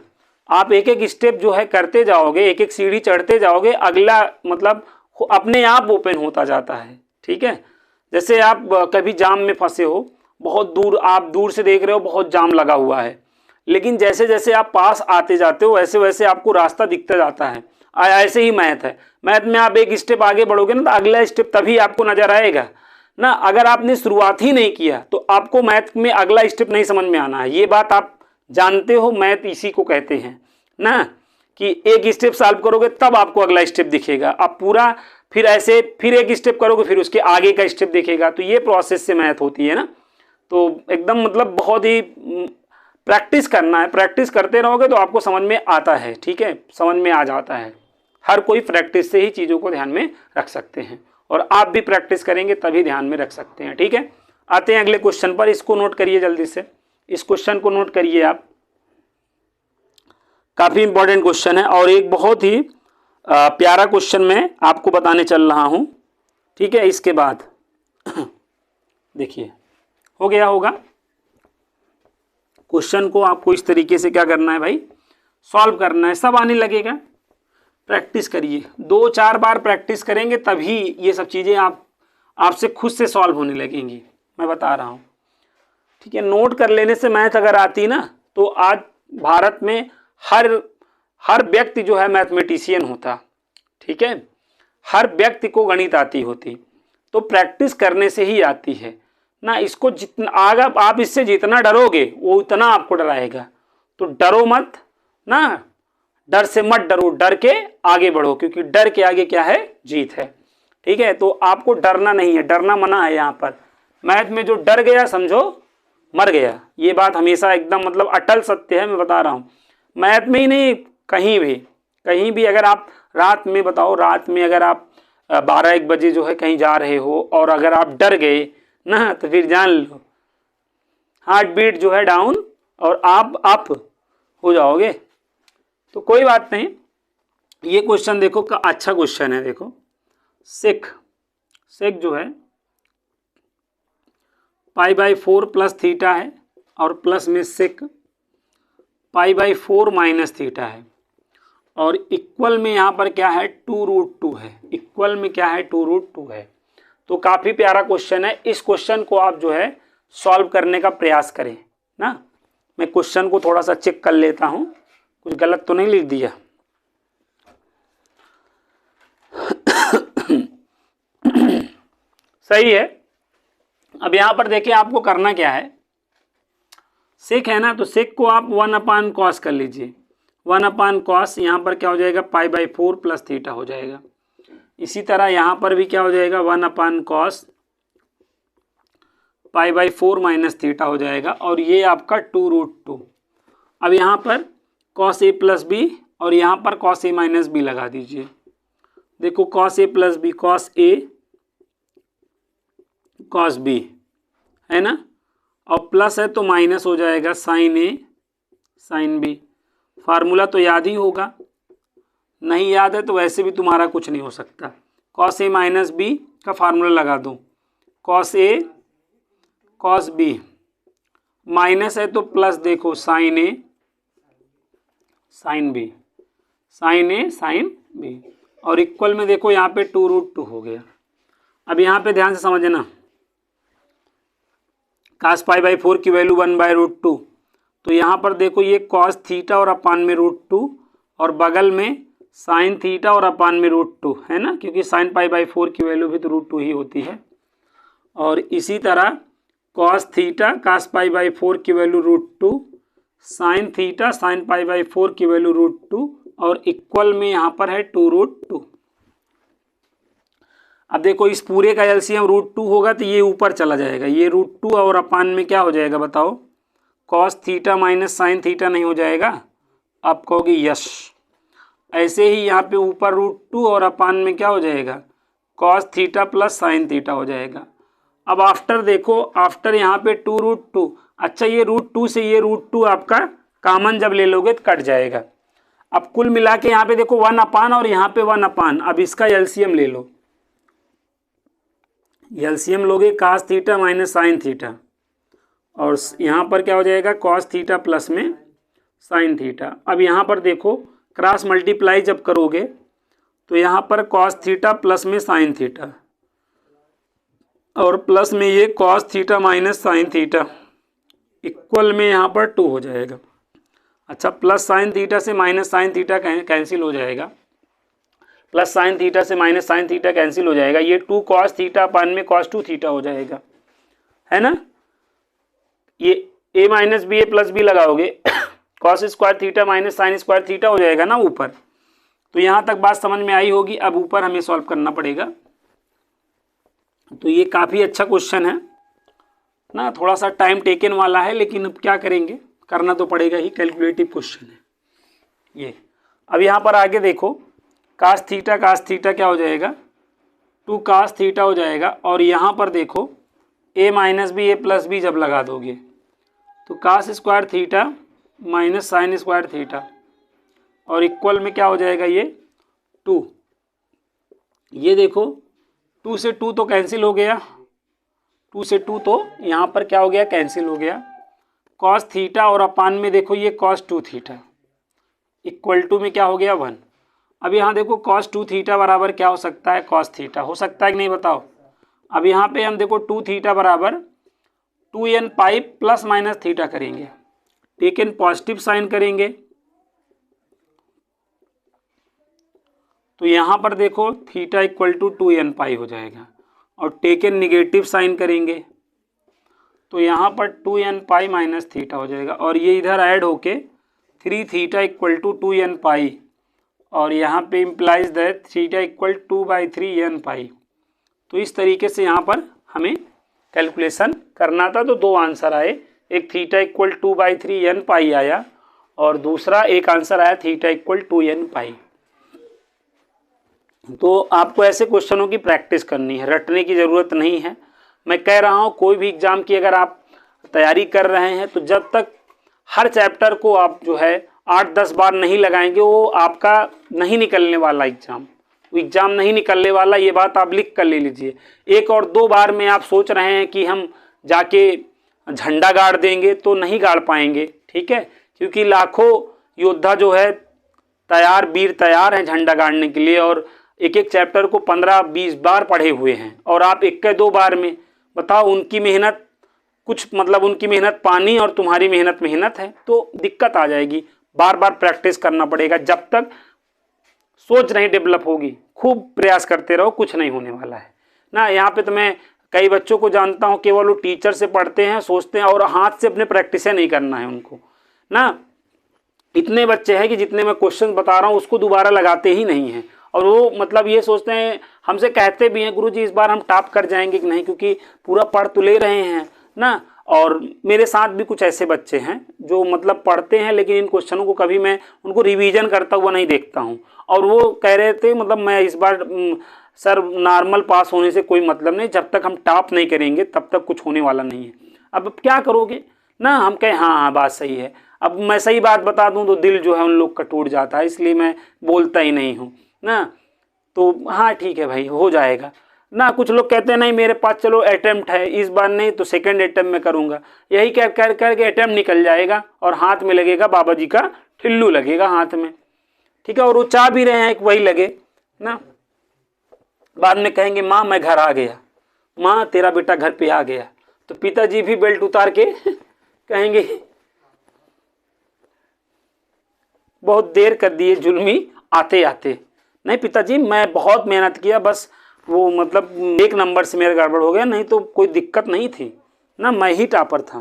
आप एक एक स्टेप जो है करते जाओगे, एक एक सीढ़ी चढ़ते जाओगे, अगला मतलब अपने आप ओपन होता जाता है, ठीक है। जैसे आप कभी जाम में फंसे हो, बहुत दूर, आप दूर से देख रहे हो बहुत जाम लगा हुआ है, लेकिन जैसे जैसे आप पास आते जाते हो वैसे वैसे आपको रास्ता दिखता जाता है। ऐसे ही मैथ है, मैथ में आप एक स्टेप आगे बढ़ोगे ना तो अगला स्टेप तभी आपको नजर आएगा ना। अगर आपने शुरुआत ही नहीं किया तो आपको मैथ में अगला स्टेप नहीं समझ में आना है, ये बात आप जानते हो। मैथ इसी को कहते हैं ना, कि एक स्टेप सॉल्व करोगे तब आपको अगला स्टेप दिखेगा, आप पूरा फिर ऐसे फिर एक स्टेप करोगे फिर उसके आगे का स्टेप दिखेगा। तो ये प्रोसेस से मैथ होती है ना। तो एकदम मतलब बहुत ही प्रैक्टिस करना है, प्रैक्टिस करते रहोगे तो आपको समझ में आता है, ठीक है, समझ में आ जाता है। हर कोई प्रैक्टिस से ही चीज़ों को ध्यान में रख सकते हैं, और आप भी प्रैक्टिस करेंगे तभी ध्यान में रख सकते हैं, ठीक है। आते हैं अगले क्वेश्चन पर, इसको नोट करिए जल्दी से, इस क्वेश्चन को नोट करिए आप, काफ़ी इंपॉर्टेंट क्वेश्चन है और एक बहुत ही प्यारा क्वेश्चन मैं आपको बताने चल रहा हूँ, ठीक है। इसके बाद देखिए हो गया होगा, क्वेश्चन को आपको इस तरीके से क्या करना है भाई, सॉल्व करना है, सब आने लगेगा। प्रैक्टिस करिए, 2-4 बार प्रैक्टिस करेंगे तभी ये सब चीज़ें आपसे खुद से सॉल्व होने लगेंगी, मैं बता रहा हूँ, ठीक है। नोट कर लेने से मैथ अगर आती ना तो आज भारत में हर व्यक्ति जो है मैथमेटिशियन होता, ठीक है। हर व्यक्ति को गणित आती होती, तो प्रैक्टिस करने से ही आती है ना। इसको जितना आगे आप इससे जितना डरोगे वो उतना आपको डराएगा, तो डरो मत ना, डर से मत डरो, डर के आगे बढ़ो, क्योंकि डर के आगे क्या है, जीत है, ठीक है। तो आपको डरना नहीं है, डरना मना है यहाँ पर। मैथ में जो डर गया समझो मर गया, ये बात हमेशा एकदम मतलब अटल सत्य है, मैं बता रहा हूँ। मैथ में ही नहीं, कहीं भी अगर आप रात में बताओ, रात में अगर आप 12-1 बजे जो है कहीं जा रहे हो और अगर आप डर गए ना तो फिर जान लो हार्ट बीट जो है डाउन और आप अप हो जाओगे। तो कोई बात नहीं, ये क्वेश्चन देखो का अच्छा क्वेश्चन है। देखो सेक जो है π/4 प्लस थीटा है और प्लस में सेक π/4 माइनस थीटा है, और इक्वल में यहाँ पर क्या है 2√2 है, इक्वल में क्या है 2√2 है। तो काफ़ी प्यारा क्वेश्चन है, इस क्वेश्चन को आप जो है सॉल्व करने का प्रयास करें ना। मैं क्वेश्चन को थोड़ा सा चेक कर लेता हूँ, कुछ गलत तो नहीं लिख दिया। सही है। अब यहाँ पर देखिए आपको करना क्या है, सेक है ना, तो सेक को आप 1/cos कर लीजिए। 1/cos यहाँ पर क्या हो जाएगा π/4 प्लस थीटा हो जाएगा। इसी तरह यहाँ पर भी क्या हो जाएगा 1/cos π/4 माइनस थीटा हो जाएगा, और ये आपका 2√2। अब यहाँ पर cos a प्लस बी और यहाँ पर cos a माइनस बी लगा दीजिए। देखो cos a plus B cos a cos b है ना, और प्लस है तो माइनस हो जाएगा sin a sin b। Formula तो याद ही होगा, नहीं याद है तो वैसे भी तुम्हारा कुछ नहीं हो सकता। कॉस ए माइनस बी का फार्मूला लगा दो, cos A cos B, minus है तो प्लस, देखो sign A sine B, sign A sine B, और इक्वल में देखो यहाँ पे 2√2 हो गया। अब यहाँ पे ध्यान से समझना, cos π/4 की वैल्यू 1/√2, तो यहाँ पर देखो ये cos थीटा और अपान में √2, और बगल में साइन थीटा और अपान में √2 है ना, क्योंकि sin π/4 की वैल्यू भी तो √2 ही होती है। और इसी तरह cos थीटा cos π/4 की वैल्यू √2, साइन थीटा sin π/4 की वैल्यू √2, और इक्वल में यहाँ पर है 2√2। अब देखो इस पूरे का एलसीएम √2 होगा तो ये ऊपर चला जाएगा, ये √2 और अपान में क्या हो जाएगा बताओ, cos theta minus sine theta नहीं हो जाएगा। आप कहोगे यस। ऐसे ही यहाँ पे ऊपर √2 और अपान में क्या हो जाएगा, cos theta plus sine theta हो जाएगा। अब आफ्टर देखो, आफ्टर यहाँ पे 2√2, अच्छा ये √2 से ये √2 आपका कॉमन जब ले लोगे तो कट जाएगा। अब कुल मिला के यहाँ पे देखो 1 अपान और यहाँ पे 1 अपान, अब इसका एलसीएम ले लो, एलसीएम लोगे cos theta minus sine theta, और यहाँ पर क्या हो जाएगा cos थीटा प्लस में साइन थीटा। अब यहाँ पर देखो क्रॉस मल्टीप्लाई जब करोगे तो यहाँ पर cos थीटा प्लस में साइन थीटा, और प्लस में ये cos theta minus sine theta, equal में यहाँ पर 2 हो जाएगा। अच्छा, प्लस साइन थीटा से माइनस साइन थीटा कैंसिल हो जाएगा, प्लस साइन थीटा से माइनस साइन थीटा कैंसिल हो जाएगा, ये 2 cos थीटा अपान में cos 2 थीटा हो जाएगा, है ना। ये a minus B A plus B लगाओगे cos square theta minus sine square theta हो जाएगा ना ऊपर। तो यहाँ तक बात समझ में आई होगी। अब ऊपर हमें सॉल्व करना पड़ेगा। तो ये काफ़ी अच्छा क्वेश्चन है ना, थोड़ा सा टाइम टेकन वाला है, लेकिन अब क्या करेंगे, करना तो पड़ेगा ही, कैलकुलेटिव क्वेश्चन है ये। अब यहाँ पर आगे देखो cos थीटा क्या हो जाएगा, 2 cos थीटा हो जाएगा, और यहाँ पर देखो a minus B A plus B जब लगा दोगे तो cos square theta minus sine square theta, और इक्वल में क्या हो जाएगा ये 2। ये देखो 2 से 2 तो कैंसिल हो गया, 2 से 2 तो यहाँ पर क्या हो गया, कैंसिल हो गया। cos थीटा और अपान में देखो ये cos 2 थीटा, इक्वल टू में क्या हो गया 1। अब यहाँ देखो cos 2 थीटा बराबर क्या हो सकता है, cos थीटा हो सकता है कि नहीं बताओ। अब यहाँ पे हम देखो 2 थीटा बराबर 2n pi plus minus theta करेंगे, टेकन पॉजिटिव साइन करेंगे तो यहाँ पर देखो थीटा इक्वल टू 2n पाई हो जाएगा, और टेकन निगेटिव साइन करेंगे तो यहाँ पर 2n पाई माइनस थीटा हो जाएगा, और ये इधर ऐड होके 3 थीटा इक्वल टू 2n पाई, और यहाँ पे implies that theta equal 2/3n पाई। तो इस तरीके से यहाँ पर हमें कैलकुलेशन करना था। तो 2 आंसर आए, एक थीटा इक्वल 2/3n पाई आया, और दूसरा एक आंसर आया थीटा इक्वल 2n पाई। तो आपको ऐसे क्वेश्चनों की प्रैक्टिस करनी है, रटने की ज़रूरत नहीं है। मैं कह रहा हूँ कोई भी एग्ज़ाम की अगर आप तैयारी कर रहे हैं तो जब तक हर चैप्टर को आप जो है 8-10 बार नहीं लगाएंगे वो आपका नहीं निकलने वाला एग्ज़ाम नहीं निकलने वाला, ये बात आप लिख कर ले लीजिए। 1 और 2 बार में आप सोच रहे हैं कि हम जाके झंडा गाड़ देंगे तो नहीं गाड़ पाएंगे, ठीक है, क्योंकि लाखों योद्धा जो है वीर तैयार हैं झंडा गाड़ने के लिए, और एक एक चैप्टर को 15-20 बार पढ़े हुए हैं, और आप 1-2 बार में बताओ उनकी मेहनत कुछ मतलब उनकी मेहनत पानी और तुम्हारी मेहनत है, तो दिक्कत आ जाएगी। बार बार प्रैक्टिस करना पड़ेगा, जब तक सोच नहीं डेवलप होगी। खूब प्रयास करते रहो, कुछ नहीं होने वाला है ना। यहाँ पे तो मैं कई बच्चों को जानता हूँ केवल वो टीचर से पढ़ते हैं, सोचते हैं, और हाथ से अपने प्रैक्टिस नहीं करना है उनको ना। इतने बच्चे हैं कि जितने मैं क्वेश्चन बता रहा हूँ उसको दोबारा लगाते ही नहीं हैं, और वो मतलब ये सोचते हैं, हमसे कहते भी हैं गुरुजी इस बार हम टॉप कर जाएंगे कि नहीं, क्योंकि पूरा पढ़ तो ले रहे हैं ना। और मेरे साथ भी कुछ ऐसे बच्चे हैं जो मतलब पढ़ते हैं लेकिन इन क्वेश्चनों को कभी मैं उनको रिवीजन करता हुआ नहीं देखता हूँ, और वो कह रहे थे मतलब मैं इस बार सर नॉर्मल पास होने से कोई मतलब नहीं, जब तक हम टॉप नहीं करेंगे तब तक कुछ होने वाला नहीं है। अब क्या करोगे ना, हम कहें हाँ बात सही है। अब मैं सही बात बता दूं तो दिल जो है उन लोग का टूट जाता है, इसलिए मैं बोलता ही नहीं हूँ ना। तो हाँ ठीक है भाई, हो जाएगा ना। कुछ लोग कहते हैं नहीं मेरे पास चलो अटेम्प्ट है, इस बार नहीं तो सेकंड अटेम्प्ट में करूँगा, यही कर कर करके अटेम्प्ट निकल जाएगा और हाथ में लगेगा बाबा जी का ठिल्लू लगेगा हाथ में, ठीक है। और वो चाह भी रहे हैं कि वही लगे ना। बाद में कहेंगे माँ मैं घर आ गया, माँ तेरा बेटा घर पे आ गया, तो पिताजी भी बेल्ट उतार के कहेंगे बहुत देर कर दिए जुल्मी आते आते। नहीं पिताजी मैं बहुत मेहनत किया, बस वो मतलब 1 नंबर से मेरा गड़बड़ हो गया, नहीं तो कोई दिक्कत नहीं थी ना, मैं ही टॉपर था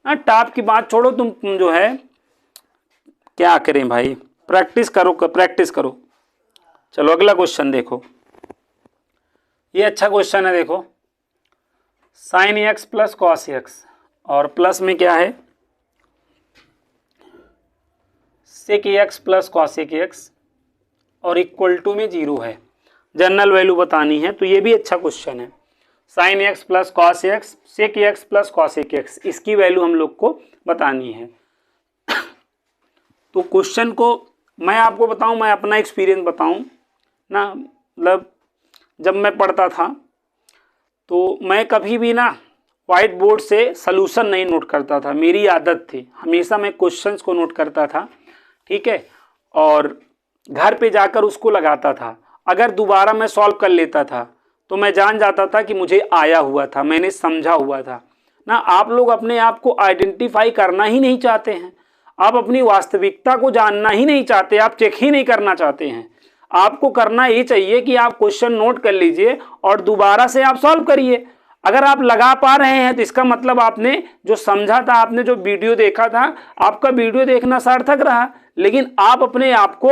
ना। टॉप की बात छोड़ो, तुम जो है क्या करें भाई, प्रैक्टिस करो प्रैक्टिस करो। चलो अगला क्वेश्चन देखो, ये अच्छा क्वेश्चन है देखो। Sine X plus cos X और प्लस में क्या है sec X plus cosec X और इक्वल टू में 0 है, जनरल वैल्यू बतानी है। तो ये भी अच्छा क्वेश्चन है। Sine X plus cos X sec X plus cosec X, इसकी वैल्यू हम लोग को बतानी है। तो क्वेश्चन को मैं आपको बताऊं, मैं अपना एक्सपीरियंस बताऊं ना, मतलब जब मैं पढ़ता था तो मैं कभी भी ना वाइट बोर्ड से सलूशन नहीं नोट करता था, मेरी आदत थी हमेशा मैं क्वेश्चंस को नोट करता था, ठीक है, और घर पे जाकर उसको लगाता था। अगर दोबारा मैं सॉल्व कर लेता था तो मैं जान जाता था कि मुझे आया हुआ था, मैंने समझा हुआ था ना। आप लोग अपने आप को आइडेंटिफाई करना ही नहीं चाहते हैं, आप अपनी वास्तविकता को जानना ही नहीं चाहते, आप चेक ही नहीं करना चाहते हैं। आपको करना ये चाहिए कि आप क्वेश्चन नोट कर लीजिए और दोबारा से आप सॉल्व करिए। अगर आप लगा पा रहे हैं तो इसका मतलब आपने जो समझा था, आपने जो वीडियो देखा था, आपका वीडियो देखना सार्थक रहा। लेकिन आप अपने आप को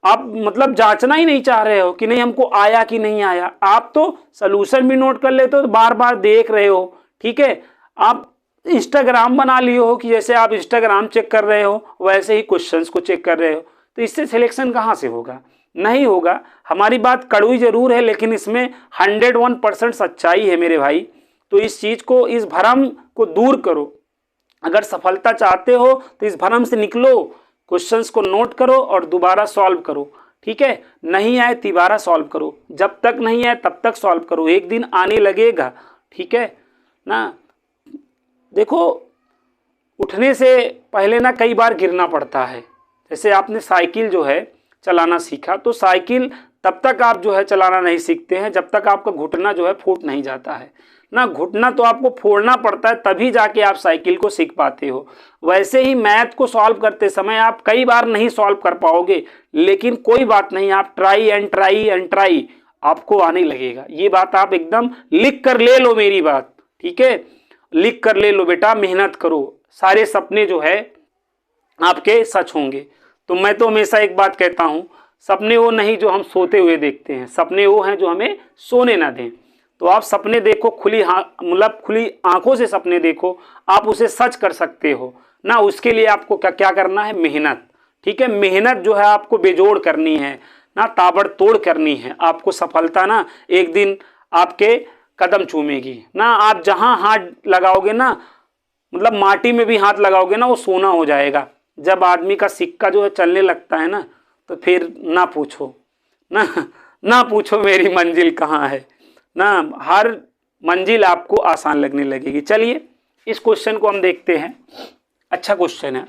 आप मतलब जांचना ही नहीं चाह रहे हो कि नहीं हमको आया कि नहीं आया। आप तो सलूशन भी नोट कर लेते हो, तो बार बार देख रहे हो, ठीक है। आप इंस्टाग्राम बना लिए हो कि जैसे आप इंस्टाग्राम चेक कर रहे हो वैसे ही क्वेश्चंस को चेक कर रहे हो, तो इससे सिलेक्शन कहाँ से होगा, नहीं होगा। हमारी बात कड़वी जरूर है लेकिन इसमें 101% सच्चाई है मेरे भाई। तो इस चीज को, इस भ्रम को दूर करो। अगर सफलता चाहते हो तो इस भ्रम से निकलो, क्वेश्चंस को नोट करो और दोबारा सॉल्व करो, ठीक है। नहीं आए तिबारा सॉल्व करो, जब तक नहीं आए तब तक सॉल्व करो, एक दिन आने लगेगा, ठीक है ना। देखो उठने से पहले ना कई बार गिरना पड़ता है। जैसे आपने साइकिल जो है चलाना सीखा, तो साइकिल तब तक आप जो है चलाना नहीं सीखते हैं जब तक आपका घुटना जो है फूट नहीं जाता है ना। घुटना तो आपको फोड़ना पड़ता है तभी जाके आप साइकिल को सीख पाते हो। वैसे ही मैथ को सॉल्व करते समय आप कई बार नहीं सॉल्व कर पाओगे, लेकिन कोई बात नहीं, आप try and try and try, आपको आने लगेगा। ये बात आप एकदम लिख कर ले लो मेरी बात, ठीक है, लिख कर ले लो बेटा, मेहनत करो, सारे सपने जो है आपके सच होंगे। तो मैं तो हमेशा एक बात कहता हूं, सपने वो नहीं जो हम सोते हुए देखते हैं, सपने वो हैं जो हमें सोने ना दें। तो आप सपने देखो, मतलब खुली आंखों से सपने देखो, आप उसे सच कर सकते हो ना। उसके लिए आपको क्या क्या करना है, मेहनत, ठीक है। मेहनत जो है आपको बेजोड़ करनी है ना, ताबड़तोड़ करनी है। आपको सफलता ना एक दिन आपके कदम चूमेगी ना। आप जहां हाथ लगाओगे ना, मतलब माटी में भी हाथ लगाओगे ना, वो सोना हो जाएगा। जब आदमी का सिक्का जो है चलने लगता है ना, तो फिर ना पूछो ना पूछो मेरी मंजिल कहाँ है ना, हर मंजिल आपको आसान लगने लगेगी। चलिए इस क्वेश्चन को हम देखते हैं, अच्छा क्वेश्चन है।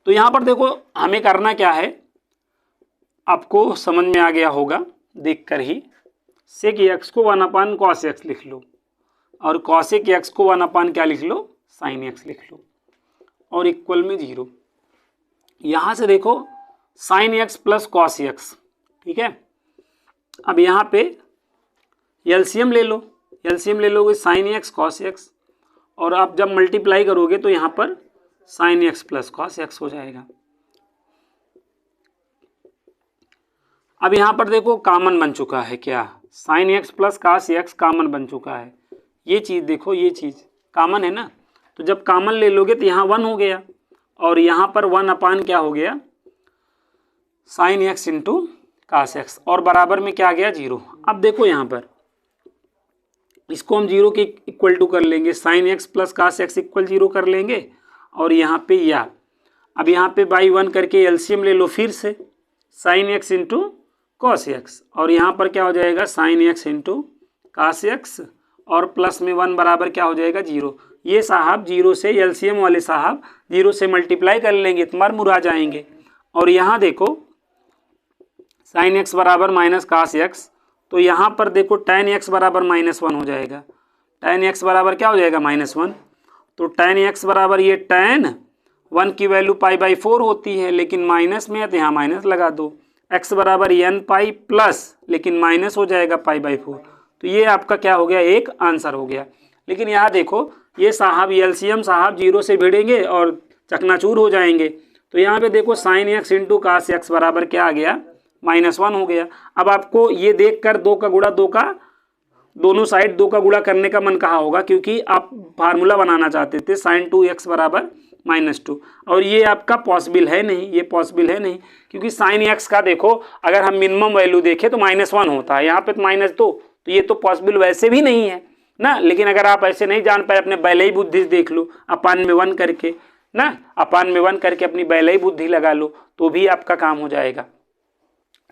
तो यहां पर देखो हमें करना क्या है, आपको समझ में आ गया होगा देखकर ही। सेक एक्स को 1 कॉस एक्स लिख लो और कॉसेक एक्स को 1 क्या लिख लो, साइन एक्स लिख लो और इक्वल में 0। यहां से देखो sine X plus cos x, ठीक है। अब यहां पे एलसीएम ले लो, एलसीएम ले लोगे साइन एक्स कॉस एक्स, और आप जब मल्टीप्लाई करोगे तो यहां पर sine X plus cos x हो जाएगा। अब यहां पर देखो कॉमन बन चुका है, क्या sign X plus cos x common बन चुका है। ये चीज देखो, ये चीज कॉमन है ना, तो जब कॉमन ले लोगे तो यहाँ 1 हो गया और यहाँ पर 1 क्या हो गया, sine X into cos X, और बराबर में क्या आ गया, 0। अब देखो यहाँ पर इसको हम 0 के इक्वल टू कर लेंगे, sine X plus cos X equal 0 कर लेंगे, और यहाँ पे या अब यहाँ पे बाई 1 करके एलसीएम ले लो फिर से, sine X into cos X, और यहाँ पर क्या हो जाएगा sine X into cos X, और प्लस में 1 बराबर क्या हो जाएगा 0। ये साहब 0 से एलसीएम वाले साहब 0 से मल्टीप्लाई कर लेंगे, इतमार मुरा जाएंगे। और यहाँ देखो साइन एक्स बराबर माइनस कास एक्स, तो यहाँ पर देखो tan एक्स बराबर -1 हो जाएगा। tan एक्स बराबर क्या हो जाएगा -1, तो tan एक्स बराबर ये tan 1 की वैल्यू π/4 होती है, लेकिन माइनस में है तो यहाँ माइनस लगा दो। x बराबर n पाई प्लस, लेकिन माइनस हो जाएगा π/4, तो ये आपका क्या हो गया एक आंसर हो गया। लेकिन यहाँ देखो ये साहब एलसीएम साहब 0 से भिड़ेंगे और चकनाचूर हो जाएंगे। तो यहाँ पे देखो sine X into cos X बराबर क्या आ गया -1 हो गया। अब आपको ये देख कर 2 का गुणा 2 का दोनों साइड 2 का गुणा करने का मन कहा होगा, क्योंकि आप फार्मूला बनाना चाहते थे sin 2x बराबर -2, और ये आपका पॉसिबल है नहीं, ये पॉसिबल है नहीं, क्योंकि sin x का देखो अगर हम मिनिमम वैल्यू देखें तो -1 होता है, यहाँ पे तो -2, तो ये तो पॉसिबल वैसे भी नहीं है ना। लेकिन अगर आप ऐसे नहीं जान पाए अपने बैलई बुद्धि देख लो, अपान में 1 करके ना, अपान में 1 करके अपनी बैलई बुद्धि लगा लो तो भी आपका काम हो जाएगा,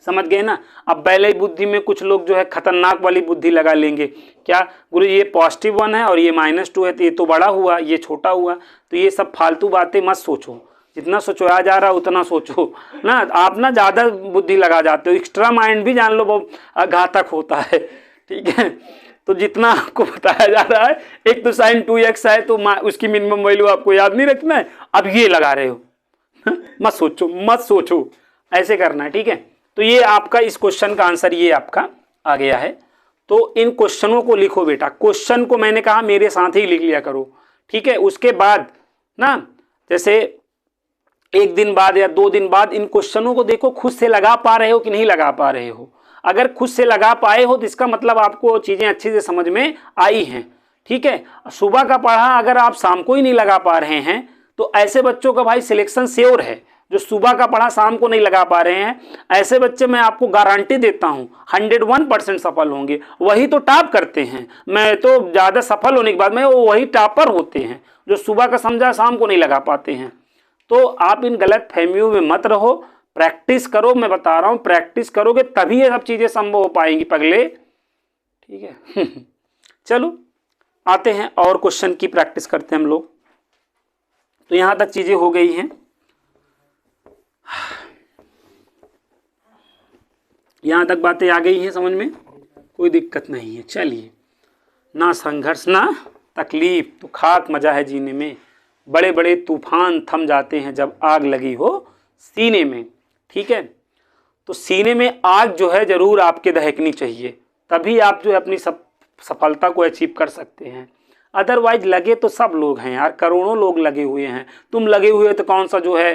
समझ गए ना। अब बैलई बुद्धि में कुछ लोग जो है खतरनाक वाली बुद्धि लगा लेंगे, क्या गुरु ये +1 है और ये -2 है, तो ये तो बड़ा हुआ ये छोटा हुआ, तो ये सब फालतू बातें मत सोचो, जितना सोचा जा रहा उतना सोचो ना। आप ना ज़्यादा बुद्धि लगा जाते हो, एक्स्ट्रा माइंड भी जान लो बहुत घातक होता है, ठीक है। तो जितना आपको बताया जा रहा है, एक तो sin 2x है तो उसकी मिनिमम वैल्यू आपको याद नहीं रखना है, अब ये लगा रहे हो मत सोचो, ऐसे करना है, ठीक है। तो ये आपका इस क्वेश्चन का आंसर ये आपका आ गया है। तो इन क्वेश्चनों को लिखो बेटा, क्वेश्चन को मैंने कहा मेरे साथ ही लिख लिया करो, ठीक है। उसके बाद ना जैसे 1 दिन बाद या 2 दिन बाद इन क्वेश्चनों को देखो खुद से लगा पा रहे हो कि नहीं लगा पा रहे हो। अगर खुद से लगा पाए हो तो इसका मतलब आपको चीज़ें अच्छे से समझ में आई हैं, ठीक है। सुबह का पढ़ा अगर आप शाम को ही नहीं लगा पा रहे हैं तो ऐसे बच्चों का भाई सिलेक्शन श्योर है। जो सुबह का पढ़ा शाम को नहीं लगा पा रहे हैं, ऐसे बच्चे मैं आपको गारंटी देता हूं 101% सफल होंगे, वही तो टॉप करते हैं। मैं तो ज़्यादा सफल होने के बाद में वही टॉपर होते हैं, जो सुबह का समझा शाम को नहीं लगा पाते हैं। तो आप इन गलत फहमियों में मत रहो, प्रैक्टिस करो, मैं बता रहा हूँ प्रैक्टिस करोगे तभी ये सब चीज़ें संभव हो पाएंगी पगले, ठीक है। चलो आते हैं और क्वेश्चन की प्रैक्टिस करते हैं हम लोग। तो यहाँ तक चीज़ें हो गई हैं, यहाँ तक बातें आ गई हैं समझ में, कोई दिक्कत नहीं है। चलिए, ना संघर्ष ना तकलीफ तो खाक मजा है जीने में, बड़े बड़े तूफान थम जाते हैं जब आग लगी हो सीने में, ठीक है। तो सीने में आग जो है जरूर आपके दहकनी चाहिए, तभी आप जो है अपनी सफलता को अचीव कर सकते हैं। अदरवाइज लगे तो सब लोग हैं यार, करोड़ों लोग लगे हुए हैं, तुम लगे हुए तो कौन सा जो है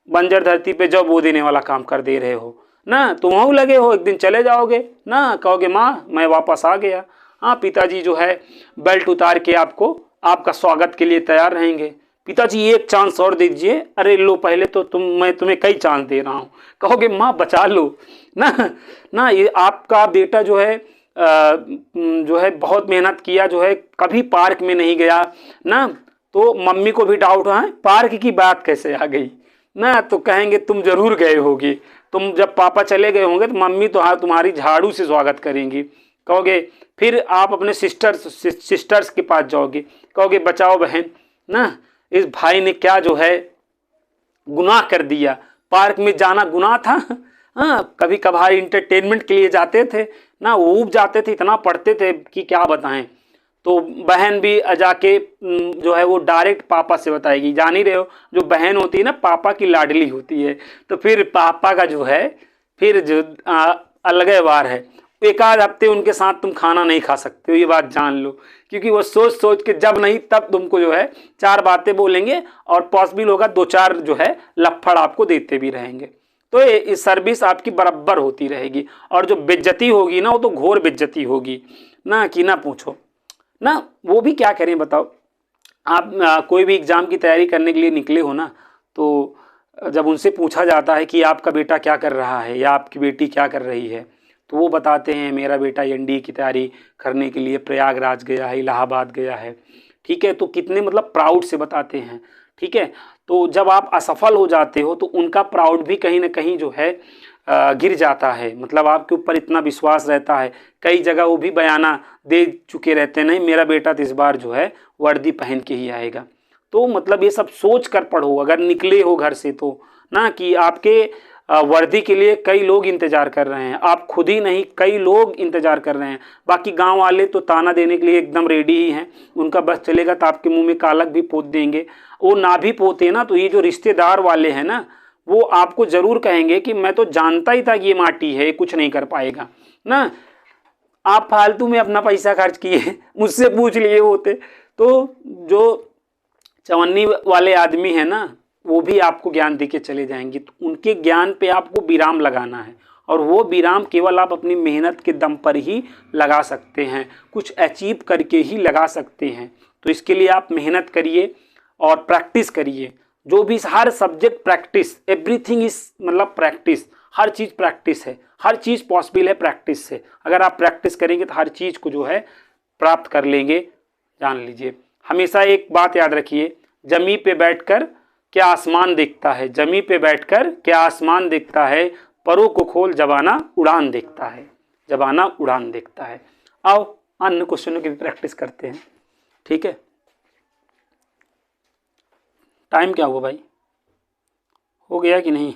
बंजर धरती पे जब वो देने वाला काम कर दे रहे हो ना। तुम वहाँ लगे हो, एक दिन चले जाओगे ना, कहोगे माँ मैं वापस आ गया। हाँ, पिताजी जो है बेल्ट उतार के आपको आपका स्वागत के लिए तैयार रहेंगे। पिताजी एक चांस और दीजिए, अरे लो पहले तो मैं तुम्हें कई चांस दे रहा हूँ। कहोगे माँ बचा लो ना, ये आपका बेटा जो है बहुत मेहनत किया, जो है कभी पार्क में नहीं गया ना, तो मम्मी को भी डाउट है पार्क की बात कैसे आ गई ना, तो कहेंगे तुम जरूर गए होगे, तुम जब पापा चले गए होंगे तो मम्मी तो हाँ तुम्हारी झाड़ू से स्वागत करेंगी। कहोगे फिर आप अपने सिस्टर्स के पास जाओगे, कहोगे बचाओ बहन ना, इस भाई ने क्या जो है गुनाह कर दिया, पार्क में जाना गुनाह था। हाँ, कभी कभार इंटरटेनमेंट के लिए जाते थे ना, ऊब जाते थे, इतना पढ़ते थे कि क्या बताएं। तो बहन भी जाके जो है वो डायरेक्ट पापा से बताएगी, जान ही रहे हो जो बहन होती है ना पापा की लाडली होती है, तो फिर पापा का जो है फिर जो अलग वार है। एक आध हफ्ते उनके साथ तुम खाना नहीं खा सकते हो, ये बात जान लो, क्योंकि वो सोच सोच के जब नहीं तब तुमको जो है 4 बातें बोलेंगे और पॉसिबल होगा 2-4 जो है लफड़ आपको देते भी रहेंगे। तो ये सर्विस आपकी बराबर होती रहेगी, और जो बेइज्जती होगी ना वो तो घोर बेइज्जती होगी ना, कि ना पूछो ना। वो भी क्या करें बताओ, आप कोई भी एग्ज़ाम की तैयारी करने के लिए निकले हो ना, तो जब उनसे पूछा जाता है कि आपका बेटा क्या कर रहा है या आपकी बेटी क्या कर रही है, तो वो बताते हैं मेरा बेटा एनडीए की तैयारी करने के लिए प्रयागराज गया है, इलाहाबाद गया है, ठीक है। तो कितने मतलब प्राउड से बताते हैं, ठीक है। तो तो जब आप असफल हो जाते हो तो उनका प्राउड भी कहीं ना कहीं जो है गिर जाता है। मतलब आपके ऊपर इतना विश्वास रहता है, कई जगह वो भी बयाना दे चुके रहते हैं, नहीं मेरा बेटा तो इस बार जो है वर्दी पहन के ही आएगा। तो मतलब ये सब सोच कर पढ़ो अगर निकले हो घर से तो, ना कि आपके वर्दी के लिए कई लोग इंतजार कर रहे हैं, आप खुद ही नहीं कई लोग इंतजार कर रहे हैं। बाकी गांव वाले तो ताना देने के लिए एकदम रेडी ही हैं, उनका बस चलेगा तो आपके मुंह में कालक भी पोत देंगे। वो ना भी पोते ना तो ये जो रिश्तेदार वाले हैं ना, वो आपको जरूर कहेंगे कि मैं तो जानता ही था कि ये माटी है, कुछ नहीं कर पाएगा ना, आप फालतू में अपना पैसा खर्च किए, मुझसे पूछ लिए होते। तो जो चवन्नी वाले आदमी है ना, वो भी आपको ज्ञान दे के चले जाएंगे। तो उनके ज्ञान पे आपको विराम लगाना है, और वो विराम केवल आप अपनी मेहनत के दम पर ही लगा सकते हैं, कुछ अचीव करके ही लगा सकते हैं। तो इसके लिए आप मेहनत करिए और प्रैक्टिस करिए। जो भी हर सब्जेक्ट प्रैक्टिस, एवरीथिंग इज मतलब प्रैक्टिस, हर चीज़ प्रैक्टिस है, हर चीज़ पॉसिबल है प्रैक्टिस से। अगर आप प्रैक्टिस करेंगे तो हर चीज़ को जो है प्राप्त कर लेंगे। जान लीजिए, हमेशा एक बात याद रखिए, जमी पे बैठकर क्या आसमान देखता है, जमी पे बैठकर क्या आसमान देखता है, परों को खोल जबाना उड़ान देखता है, जबाना उड़ान देखता है। आओ अन्य क्वेश्चनों की भी प्रैक्टिस करते हैं, ठीक है। टाइम क्या हुआ भाई, हो गया कि नहीं?